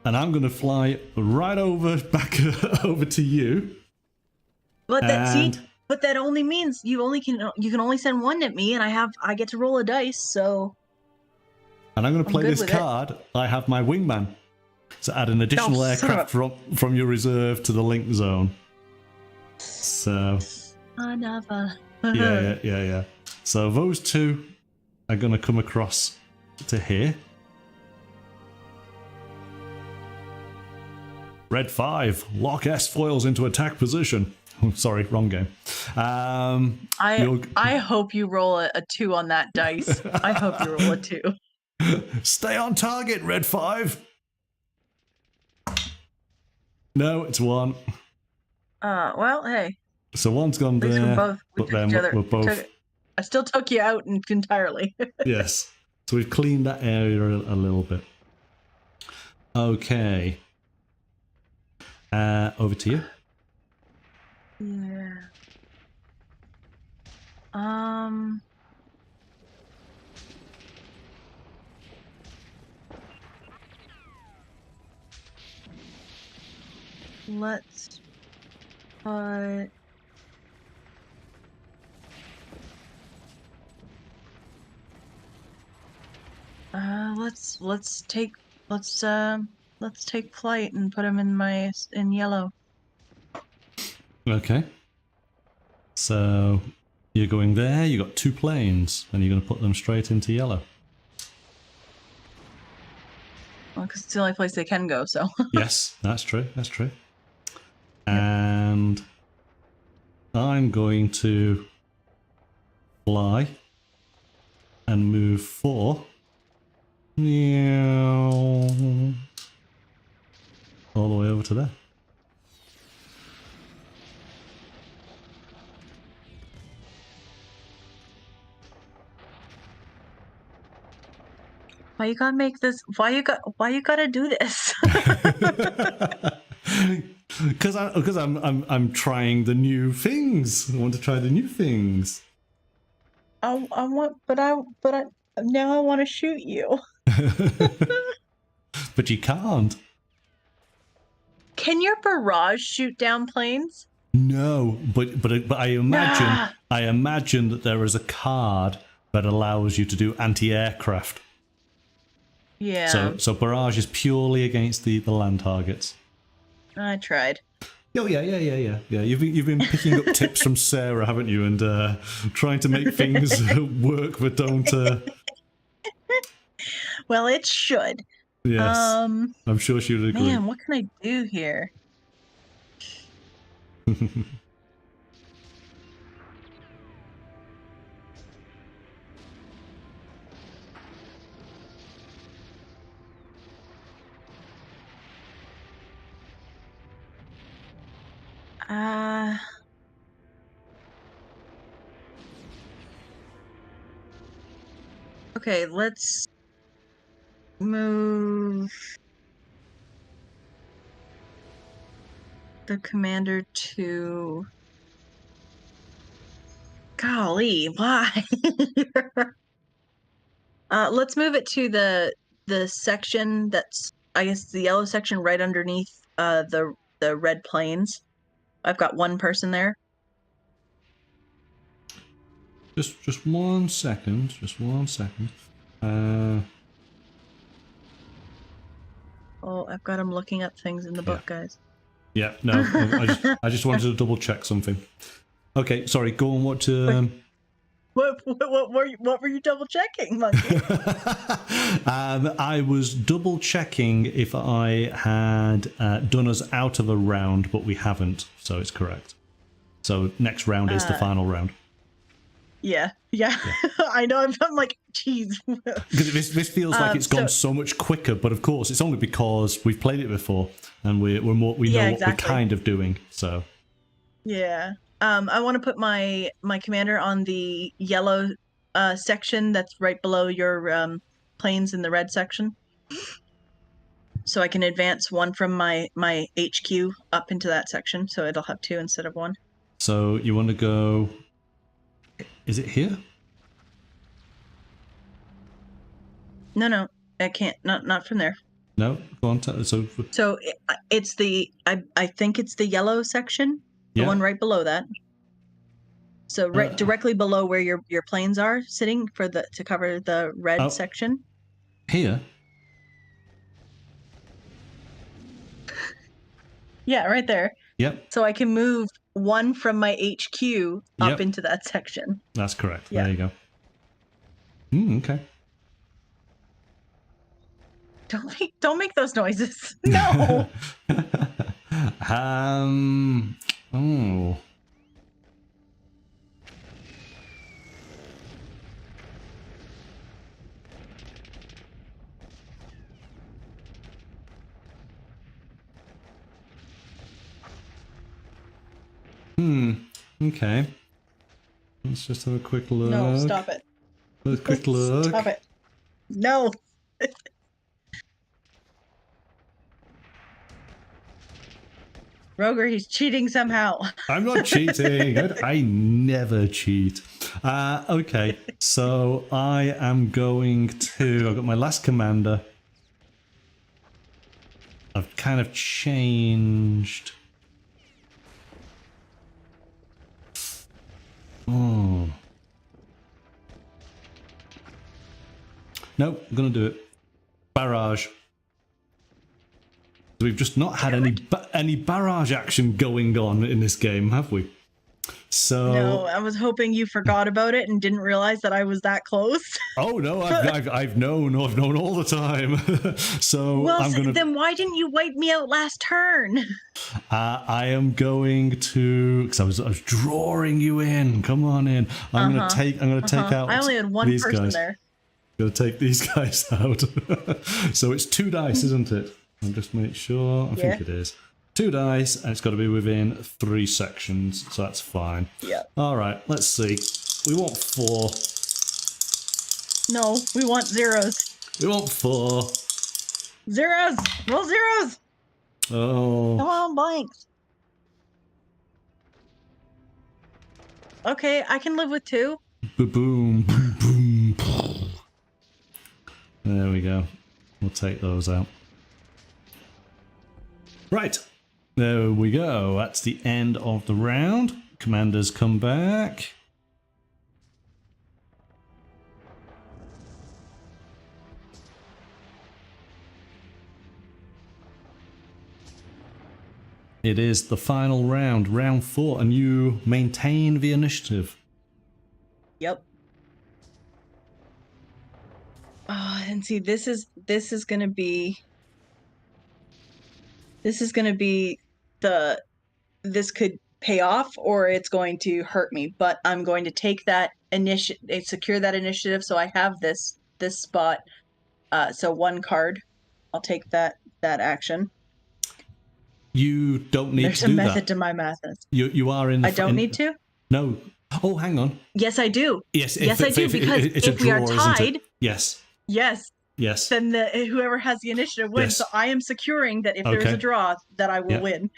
And I'm going to fly right over back over to you. But And- that only means you can only send 1 at me, and I get to roll a dice. So And I'm going to play good this with it. card. I have my wingman. So add an additional Oh, son of aircraft from your reserve to the link zone. So another. yeah. So those 2 are going to come across to here. Red 5, lock S foils into attack position. Sorry, wrong game. I hope you roll a 2 on that dice. I hope you roll a 2. Stay on target, Red 5. No, it's 1. Well, hey. So 1's gone At least there, we but took then each other. we're both. I still took you out entirely. Yes. So we've cleaned that area a little bit. Okay. Over to you. Yeah. Let's put let's take flight and put them in yellow. Okay. So you're going there, you got 2 planes, and you're going to put them straight into yellow. Well, because it's the only place they can go, so. Yes, that's true, that's true. And I'm going to fly and move 4. All the way over to there. Why you gotta make this? Why you gotta do this? Because I'm trying the new things. I want to try the new things. I want, but now I want to shoot you. But you can't. Can your barrage shoot down planes? No, but I imagine that there is a card that allows you to do anti-aircraft. Yeah. So barrage is purely against the land targets. I tried. Oh yeah. You've been picking up tips from Sarah, haven't you? And trying to make things work, but don't. Well, it should. Yes, I'm sure she would agree. Man, what can I do here? Okay, let's move the commander to... Golly, why? Let's move it to the the section that's, I guess, the yellow section right underneath the red plains. I've got one person there. Just 1 second. Just 1 second. Oh, I've got him looking up things in the book, guys. Yeah, no, I just wanted to double check something. Okay, sorry, go on. What were you double checking, Monkey? I was double checking if I had done us out of a round, but we haven't, so it's correct. So next round is the final round. Yeah. I know. I'm like, geez. Because this feels like it's gone so much quicker, but of course it's only because we've played it before and we know what we're kind of doing. So yeah, I want to put my commander on the yellow section that's right below your planes in the red section, so I can advance one from my HQ up into that section, so it'll have 2 instead of 1. So you want to go? Is it here? No, I can't. Not from there. No, go on. So it's the I think it's the yellow section, the one right below that. So directly below where your planes are sitting to cover the red section. Here. Yeah, right there. Yep. So I can move one from my HQ up into that section. That's correct. Yeah. There you go. Okay. Don't make those noises. No. Oh. Okay. Let's just have a quick look. No, stop it. A quick look. Stop it. No. Roger, he's cheating somehow. I'm not cheating. I never cheat. Okay, so I am going to... I've got my last commander. I've kind of changed... Oh. Nope, I'm going to do it. Barrage. We've just not had any barrage action going on in this game, have we? So no, I was hoping you forgot about it and didn't realize that I was that close. Oh no, I've known all the time. So well, I'm gonna. Then why didn't you wipe me out last turn? I am going to, because I was drawing you in. Come on in. I'm gonna take out. I only had one these person guys. there. Gonna take these guys out. So it's 2 dice, isn't it? I'll just make sure. I think it is. 2 dice, and it's got to be within 3 sections, so that's fine. Yeah. All right, let's see. We want 4. No, we want zeros. We want 4. Zeros! Roll zeros! Oh. Come on, blanks. Okay, I can live with 2. Boom, boom, boom. There we go. We'll take those out. Right. There we go. That's the end of the round. Commanders come back. It is the final round, round 4, and you maintain the initiative. Yep. Oh, and see, this is gonna be this could pay off or it's going to hurt me, but I'm going to take that secure that initiative, so I have this spot. So 1 card. I'll take that action. You don't need There's to do that. There's a method to my madness. You are in the... I don't need to? No. Oh, hang on. Yes, I do. Yes, yes, I do, because if we are tied... Yes. Yes. Yes. Then whoever has the initiative wins. Yes. So I am securing that if there is a draw, that I will win.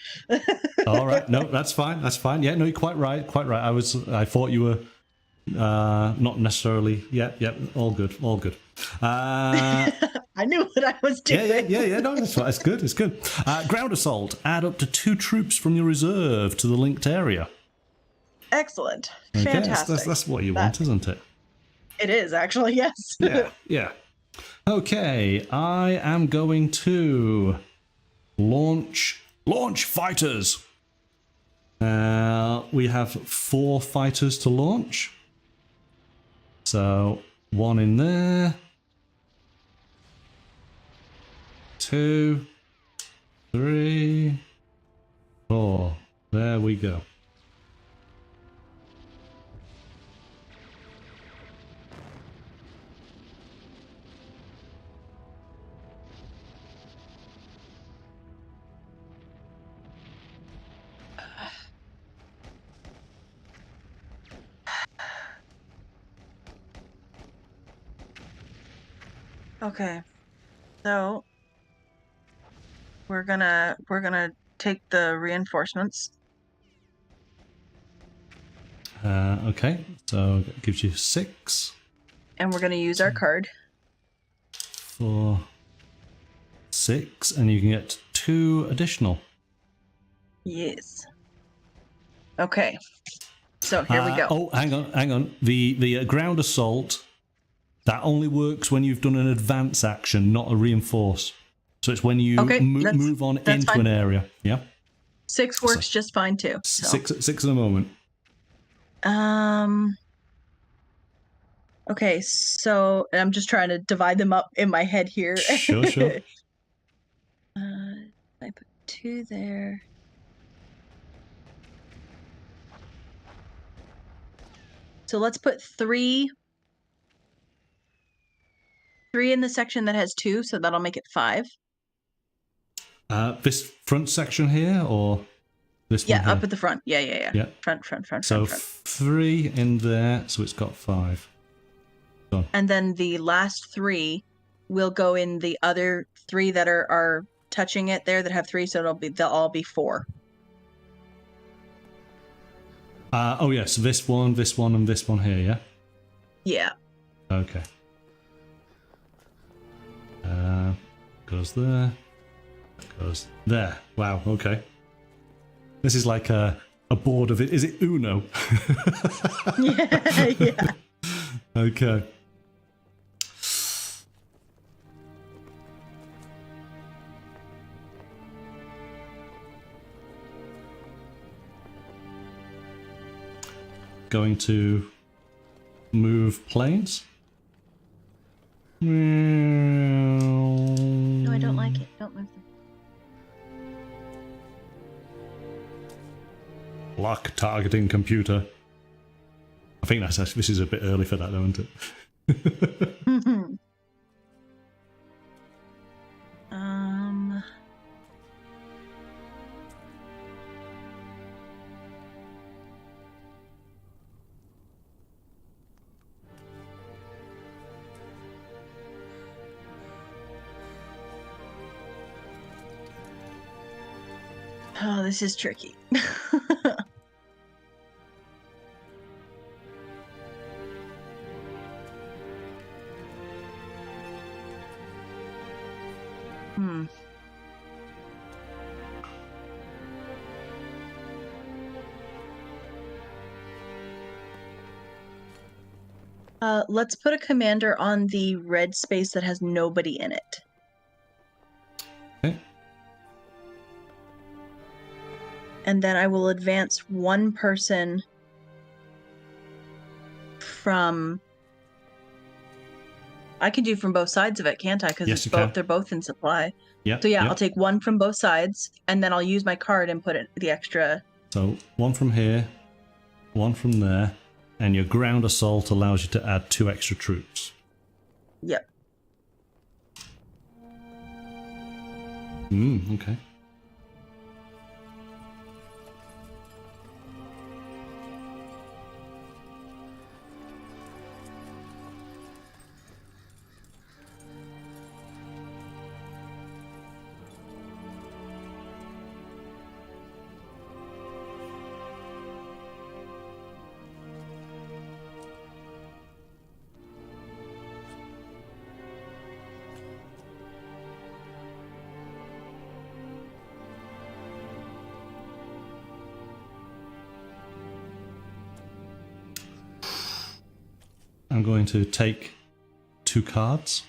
All right. No, that's fine. That's fine. Yeah, no, you're quite right. Quite right. I thought you were not necessarily... Yeah, all good. All good. I I knew what I was doing. Yeah. No, that's right. It's good. It's good. Ground assault. Add up to 2 troops from your reserve to the linked area. Excellent. Okay, Fantastic. that's what you want, isn't it? It is, actually, yes. Yeah. Okay, I am going to launch fighters. We have 4 fighters to launch. So 1 in there. 2, 3, 4. There we go. Okay. So we're gonna take the reinforcements. Okay, so that gives you 6. And we're gonna use our card. 4, 6, and you can get 2 additional. Yes. Okay. So here we go. Oh, hang on. The ground assault, that only works when you've done an advance action, not a reinforce. So it's when you move on into fine. an area. Yeah. 6 works just fine too. So. 6 at the moment. Okay, so I'm just trying to divide them up in my head here. Sure. I put 2 there. So let's put 3 in the section that has 2, so that'll make it 5. This front section here, or this one? Yeah, up at the front. Yeah. Front. So 3 in there, so it's got 5. Done. And then the last 3 will go in the other 3 that are touching it there that have 3, so they'll all be 4. Oh yes, this one, and this one here, yeah? Yeah. Okay. Goes there. Goes there. Wow, okay. This is like a board of it. Is it Uno? Yeah. Okay. Going to move planes. No, I don't like it. Don't move them. Lock targeting computer. I think this is a bit early for that, though, isn't it? Oh, this is tricky. Let's put a commander on the red space that has nobody in it. Okay. And then I will advance 1 person from... I can do from both sides of it, can't I? Because yes, they're both in supply. Yeah. So yeah, I'll take 1 from both sides, and then I'll use my card and put the extra... So 1 from here, 1 from there, and your ground assault allows you to add 2 extra troops. Yep. Okay. I'm going to take 2 cards.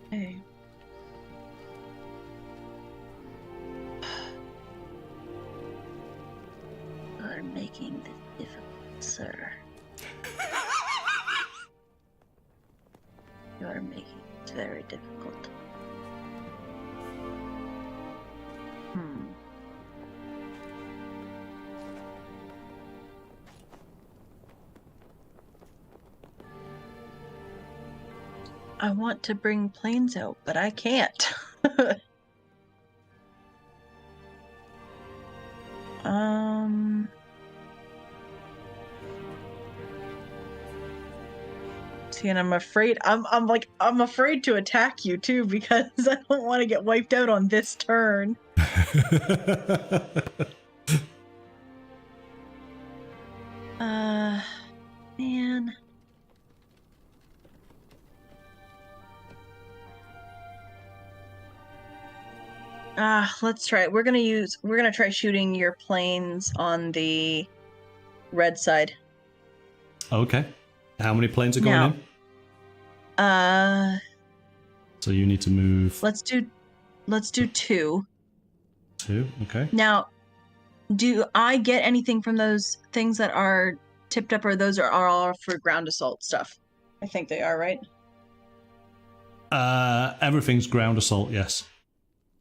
Okay. You're making this difficult, sir. You are making it very difficult. I want to bring planes out, but I can't. See, and I'm afraid I'm afraid to attack you too because I don't want to get wiped out on this turn. Man. Let's try it. We're gonna try shooting your planes on the red side. Okay. How many planes are going in? So you need to move. Let's do 2. 2, okay. Now, do I get anything from those things that are tipped up, or those are all for ground assault stuff? I think they are, right? Everything's ground assault, yes.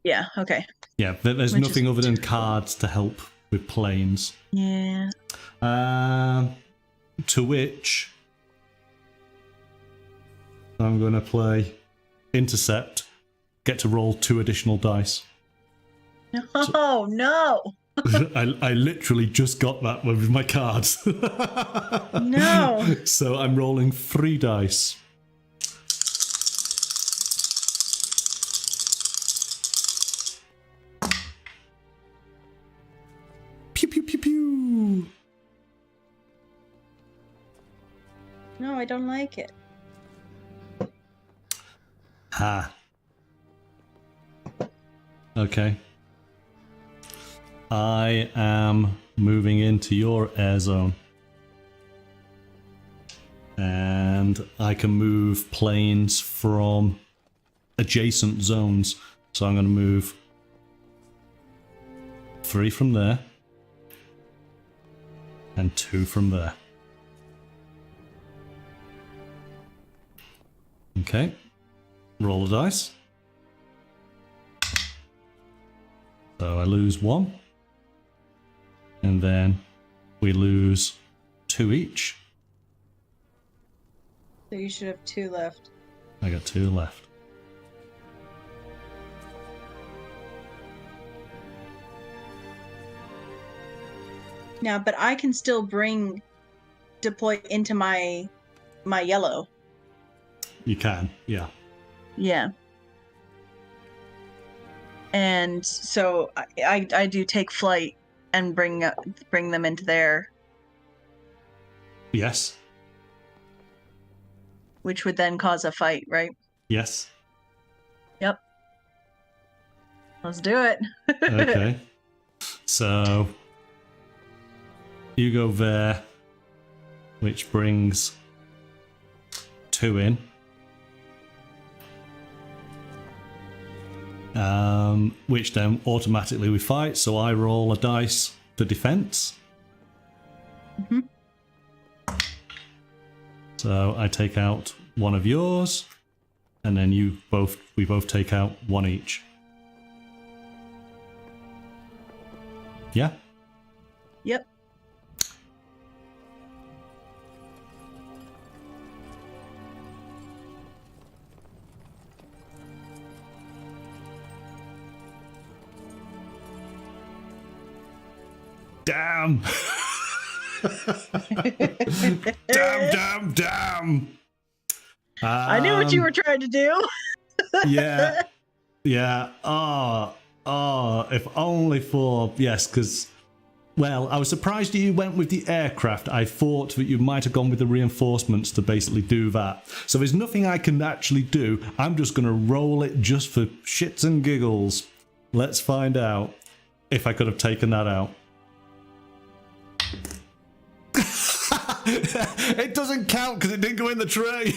Yeah, okay. Yeah, there's nothing other than cards to help with planes. Yeah. To which I'm going to play intercept, get to roll 2 additional dice. No, no. I literally just got that with my cards. No. So I'm rolling 3 dice. Pew pew pew pew. No, I don't like it. Ha. Okay. I am moving into your air zone. And I can move planes from adjacent zones. So I'm going to move 3 from there. And 2 from there. Okay. Roll the dice. So I lose 1. And then we lose 2 each. So you should have 2 left. I got 2 left. Now, but I can still deploy into my yellow. You can, yeah. Yeah. And so I do take flight and bring them into there. Yes. Which would then cause a fight, right? Yes. Yep. Let's do it. Okay. So you go there, which brings 2 in. Which then automatically we fight, so I roll a dice for defense. Mm-hmm. So I take out 1 of yours, and then we both take out 1 each. Yeah? Yep. Damn! Damn! I knew what you were trying to do. Yeah. Yeah. If only for... Yes, because Well, I was surprised you went with the aircraft. I thought that you might have gone with the reinforcements to basically do that. So there's nothing I can actually do. I'm just going to roll it just for shits and giggles. Let's find out if I could have taken that out. It doesn't count because it didn't go in the tray.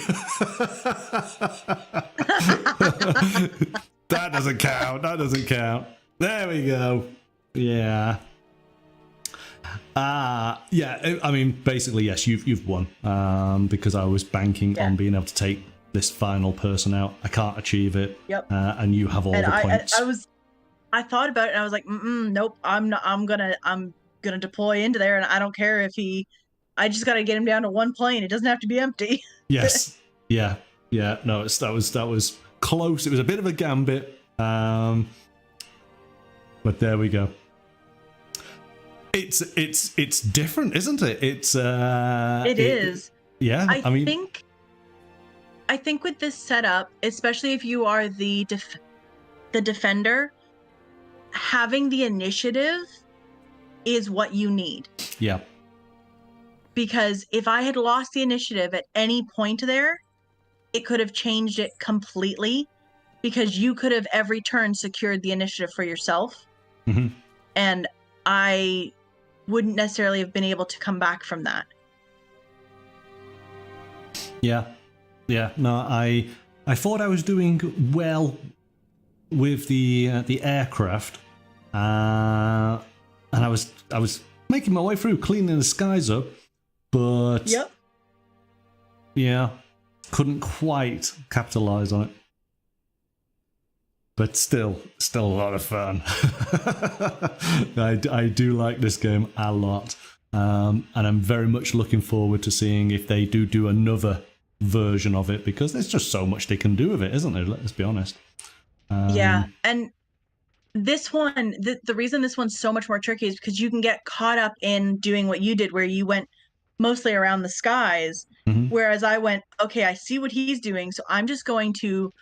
That doesn't count. That doesn't count. There we go. Yeah. Yeah, I mean, basically, yes, you've won, because I was banking on being able to take this final person out. I can't achieve it. Yep. And you have all the points. I thought about it and I was like, nope, I'm gonna deploy into there, and I don't care if I just got to get him down to one plane. It doesn't have to be empty. Yes. Yeah. No, that was close. It was a bit of a gambit. But there we go. It's different, isn't it? It is. Yeah. I think with this setup, especially if you are the defender, having the initiative is what you need. Yeah. Because if I had lost the initiative at any point there, it could have changed it completely, because you could have every turn secured the initiative for yourself. Mm-hmm. And I wouldn't necessarily have been able to come back from that. Yeah. No, I thought I was doing well with the aircraft, and I was making my way through, cleaning the skies up, but yeah, couldn't quite capitalize on it. But still a lot of fun. I do like this game a lot, and I'm very much looking forward to seeing if they do another version of it, because there's just so much they can do with it, isn't there? Let's be honest. Yeah, and this one, the reason this one's so much more tricky is because you can get caught up in doing what you did, where you went mostly around the skies, whereas I went, okay, I see what he's doing, so I'm just going to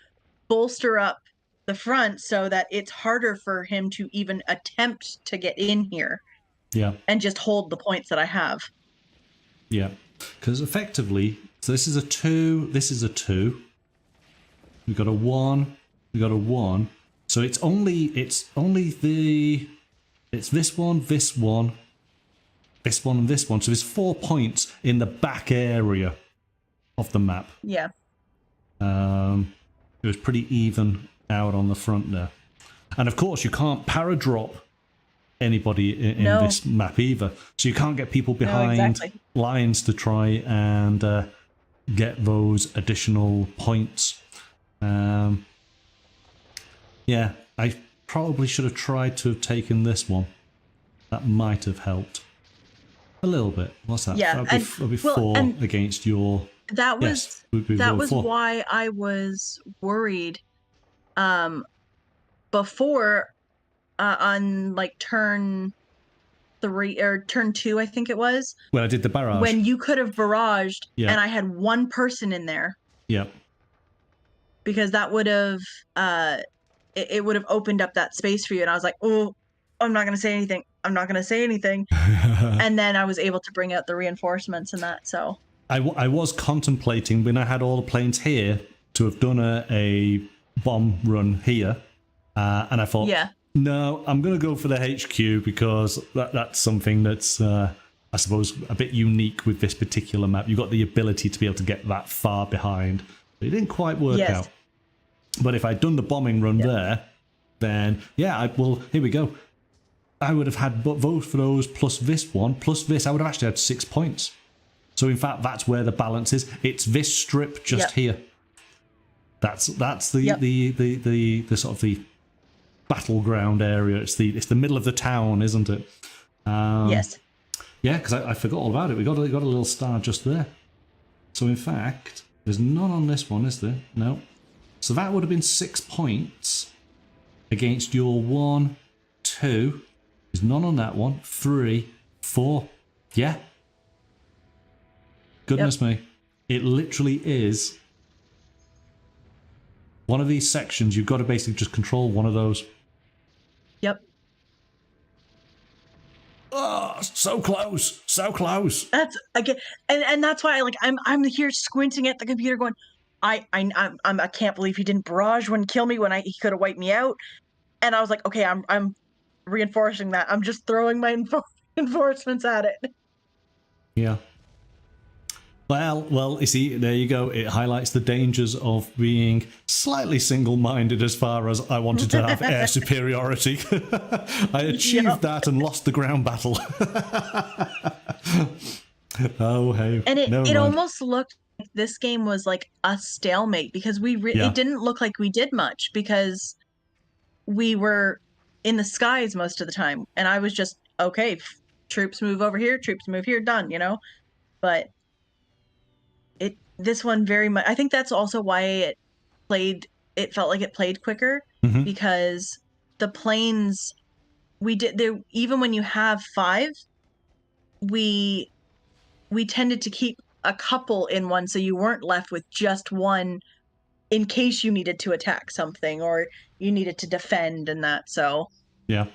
bolster up the front so that it's harder for him to even attempt to get in here. Yeah. And just hold the points that I have. Yeah. Because effectively, so this is a 2, this is a 2. We've got a 1, we've got a 1. So it's only this one, this one, this one, and this one. So there's 4 points in the back area of the map. Yeah. It was pretty even out on the front there. And of course, you can't paradrop anybody in this map either. So you can't get people behind lines to try and get those additional points. Yeah, I probably should have tried to have taken this one. That might have helped a little bit. What's that? Yeah, that'll be 4 against your... That was why I was worried before on like turn 3 or turn 2, I think it was. When I did the barrage. When you could have barraged and I had one person in there. Yep. Because that would have it would have opened up that space for you, and I was like, oh, I'm not going to say anything. I'm not going to say anything. And then I was able to bring out the reinforcements and that, so. I was contemplating, when I had all the planes here, to have done a bomb run here. And I thought, no, I'm going to go for the HQ, because that's something that's, I suppose, a bit unique with this particular map. You've got the ability to be able to get that far behind. But it didn't quite work out. But if I'd done the bombing run there, then, well, here we go. I would have had both of those plus this one, plus this. I would have actually had 6 points. So in fact, that's where the balance is. It's this strip just here. That's the sort of the battleground area. It's the middle of the town, isn't it? Yes. Yeah, because I forgot all about it. We got a little star just there. So in fact, there's none on this one, is there? No. So that would have been 6 points against your 1, 2. There's none on that one. 3, 4. Yeah. Goodness me. It literally is one of these sections. You've got to basically just control one of those. Yep. Oh, so close, so close. That's again, and that's why I'm here squinting at the computer, going, I can't believe he didn't barrage when kill me when he could have wiped me out. And I was like, okay, I'm reinforcing that. I'm just throwing my reinforcements at it. Yeah. Well, you see, there you go. It highlights the dangers of being slightly single-minded as far as I wanted to have air superiority. I achieved that and lost the ground battle. Oh, hey. And never it mind. almost looked like this game was like a stalemate, because it didn't look like we did much, because we were in the skies most of the time. And I was just, okay, troops move over here, troops move here, done, you know? But this one very much, I think that's also why it felt like it played quicker, because the planes even when you have 5, we tended to keep a couple in one, so you weren't left with just one in case you needed to attack something or you needed to defend and that. So yeah,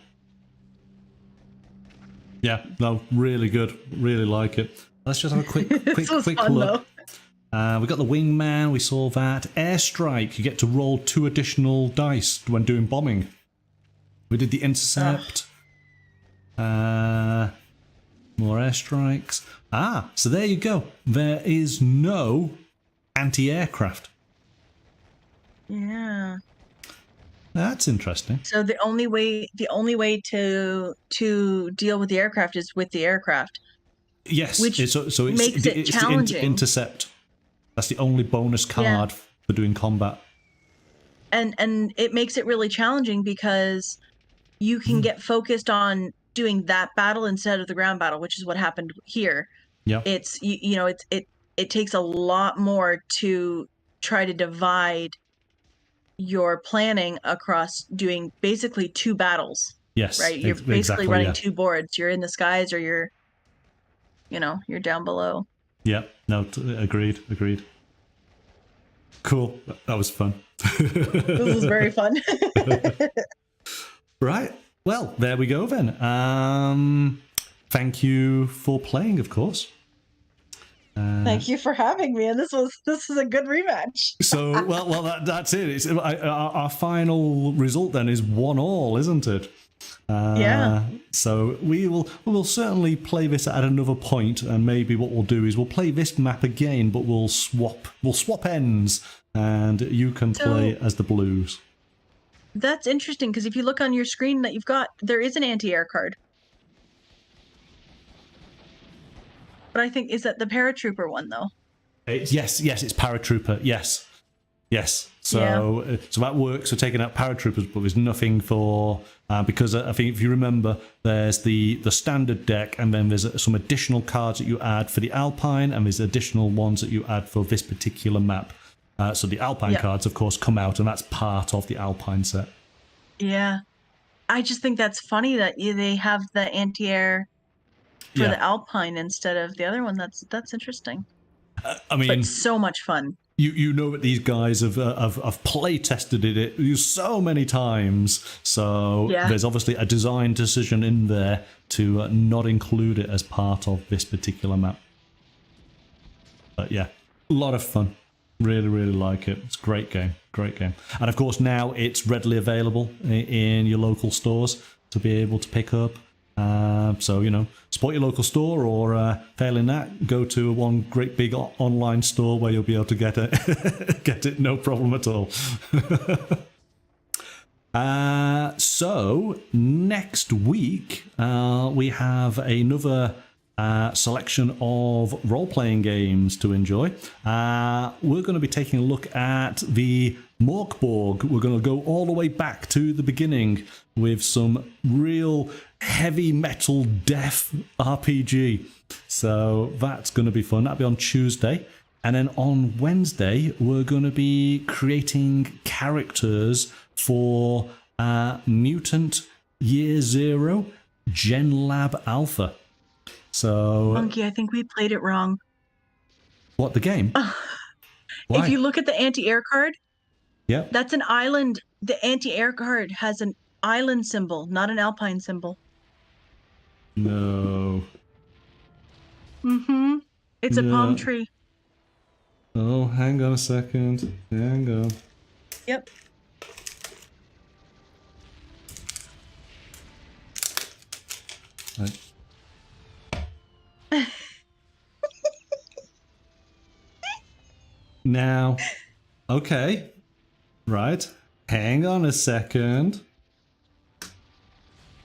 no, really good, really like it. Let's just have a quick fun, look. We got the wingman, we saw that. Airstrike, you get to roll 2 additional dice when doing bombing. We did the intercept. More airstrikes. So there you go. There is no anti-aircraft. Yeah. That's interesting. So the only way to deal with the aircraft is with the aircraft. Yes, which makes it challenging. The intercept. That's the only bonus card for doing combat. And it makes it really challenging because you can get focused on doing that battle instead of the ground battle, which is what happened here. Yeah. It's it takes a lot more to try to divide your planning across doing basically 2 battles. Yes. Right? You're basically running 2 boards. You're in the skies or you're down below. Yeah, no, agreed. Cool. That was fun. This was very fun. Right. Well, there we go then. Thank you for playing, of course. Thank you for having me, and this is a good rematch. So, well, that's it. Our final result then is 1-1, isn't it? Yeah. So we'll certainly play this at another point, and maybe what we'll do is we'll play this map again, but we'll swap ends, and you can play as the Blues. That's interesting, because if you look on your screen that you've got, there is an anti-air card. But I think, is that the paratrooper one though? Yes, it's paratrooper. Yes. So that works for taking out paratroopers, but there's nothing for because I think if you remember, there's the standard deck, and then there's some additional cards that you add for the Alpine, and there's additional ones that you add for this particular map. So the Alpine cards, of course, come out, and that's part of the Alpine set. Yeah. I just think that's funny that they have the anti-air for the Alpine instead of the other one. That's interesting. I mean, but so much fun. You know that these guys have play tested it so many times, so there's obviously a design decision in there to not include it as part of this particular map. But yeah, a lot of fun. Really, really like it. It's a great game. And of course now it's readily available in your local stores to be able to pick up. So, support your local store, or failing that, go to one great big online store where you'll be able to get it no problem at all. So next week we have another selection of role-playing games to enjoy. We're going to be taking a look at the Morkborg. We're going to go all the way back to the beginning with some real heavy metal death RPG. So that's going to be fun. That'll be on Tuesday. And then on Wednesday, we're going to be creating characters for Mutant Year Zero Gen Lab Alpha. So, Monkey, I think we played it wrong. What, the game? If you look at the anti-air card, that's an island. The anti-air card has an island symbol, not an alpine symbol. No. Mm-hmm. It's a palm Yeah. tree. Oh, hang on a second. Hang on. Yep. Now, okay. Right. Hang on a second.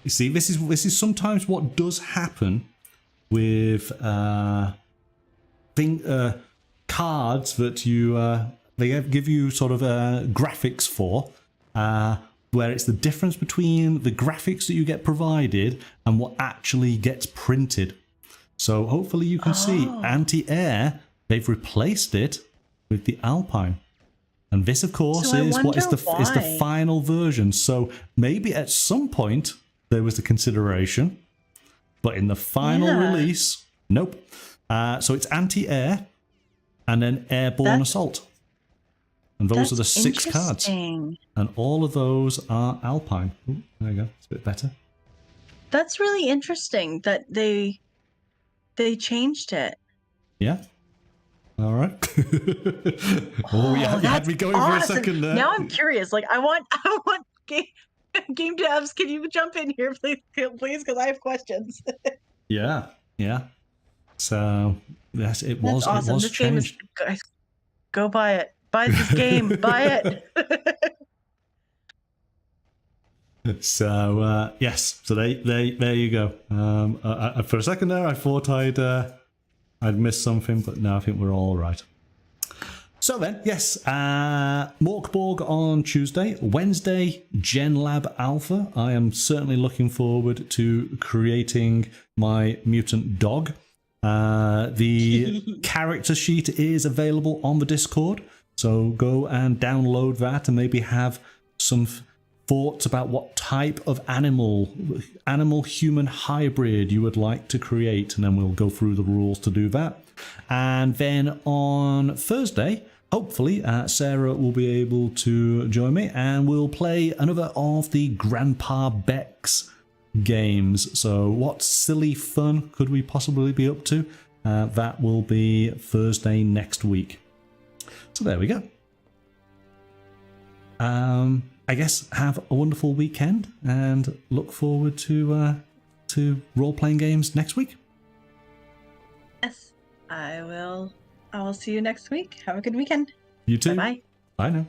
You see, this is sometimes what does happen with cards that you they give you sort of graphics for, where it's the difference between the graphics that you get provided and what actually gets printed. So hopefully you can see anti-air. They've replaced it with the Alpine. And this, of course, So is what is the why. final version. So maybe at some point there was the consideration, but in the final release, nope. So it's anti-air and then airborne assault. And those are the 6 cards. And all of those are Alpine. Ooh, there you go. It's a bit better. That's really interesting that they changed it. Yeah. All right. Oh, yeah. You had me going for a second there. Now I'm curious. Like, I want game devs. Can you jump in here, please? Because I have questions. Yeah. Yeah. So yes, it was. That's awesome. It was This changed. game is. Guys, go buy it. Buy this game. Buy it. So yes. So there you go. For a second there, I thought I'd missed something, but no, I think we're all right. So then, yes, Morkborg on Tuesday. Wednesday, Gen Lab Alpha. I am certainly looking forward to creating my mutant dog. The character sheet is available on the Discord, so go and download that and maybe have some thoughts about what type of animal-human hybrid you would like to create, and then we'll go through the rules to do that. And then on Thursday, hopefully, Sarah will be able to join me, and we'll play another of the Grandpa Beck's games. So what silly fun could we possibly be up to? That will be Thursday next week. So there we go. I guess have a wonderful weekend and look forward to role-playing games next week. Yes, I will see you next week. Have a good weekend. You too. Bye. Bye now.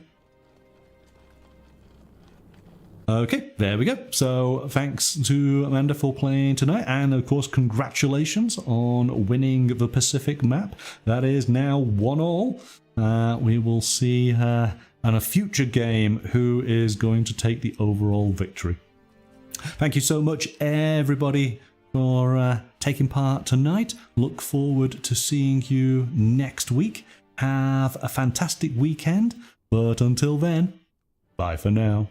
Okay, there we go. So thanks to Amanda for playing tonight, and of course congratulations on winning the Pacific map. That is now 1-1. We will see in a future game who is going to take the overall victory. Thank you so much, everybody, for taking part tonight. Look forward to seeing you next week. Have a fantastic weekend, but until then, bye for now.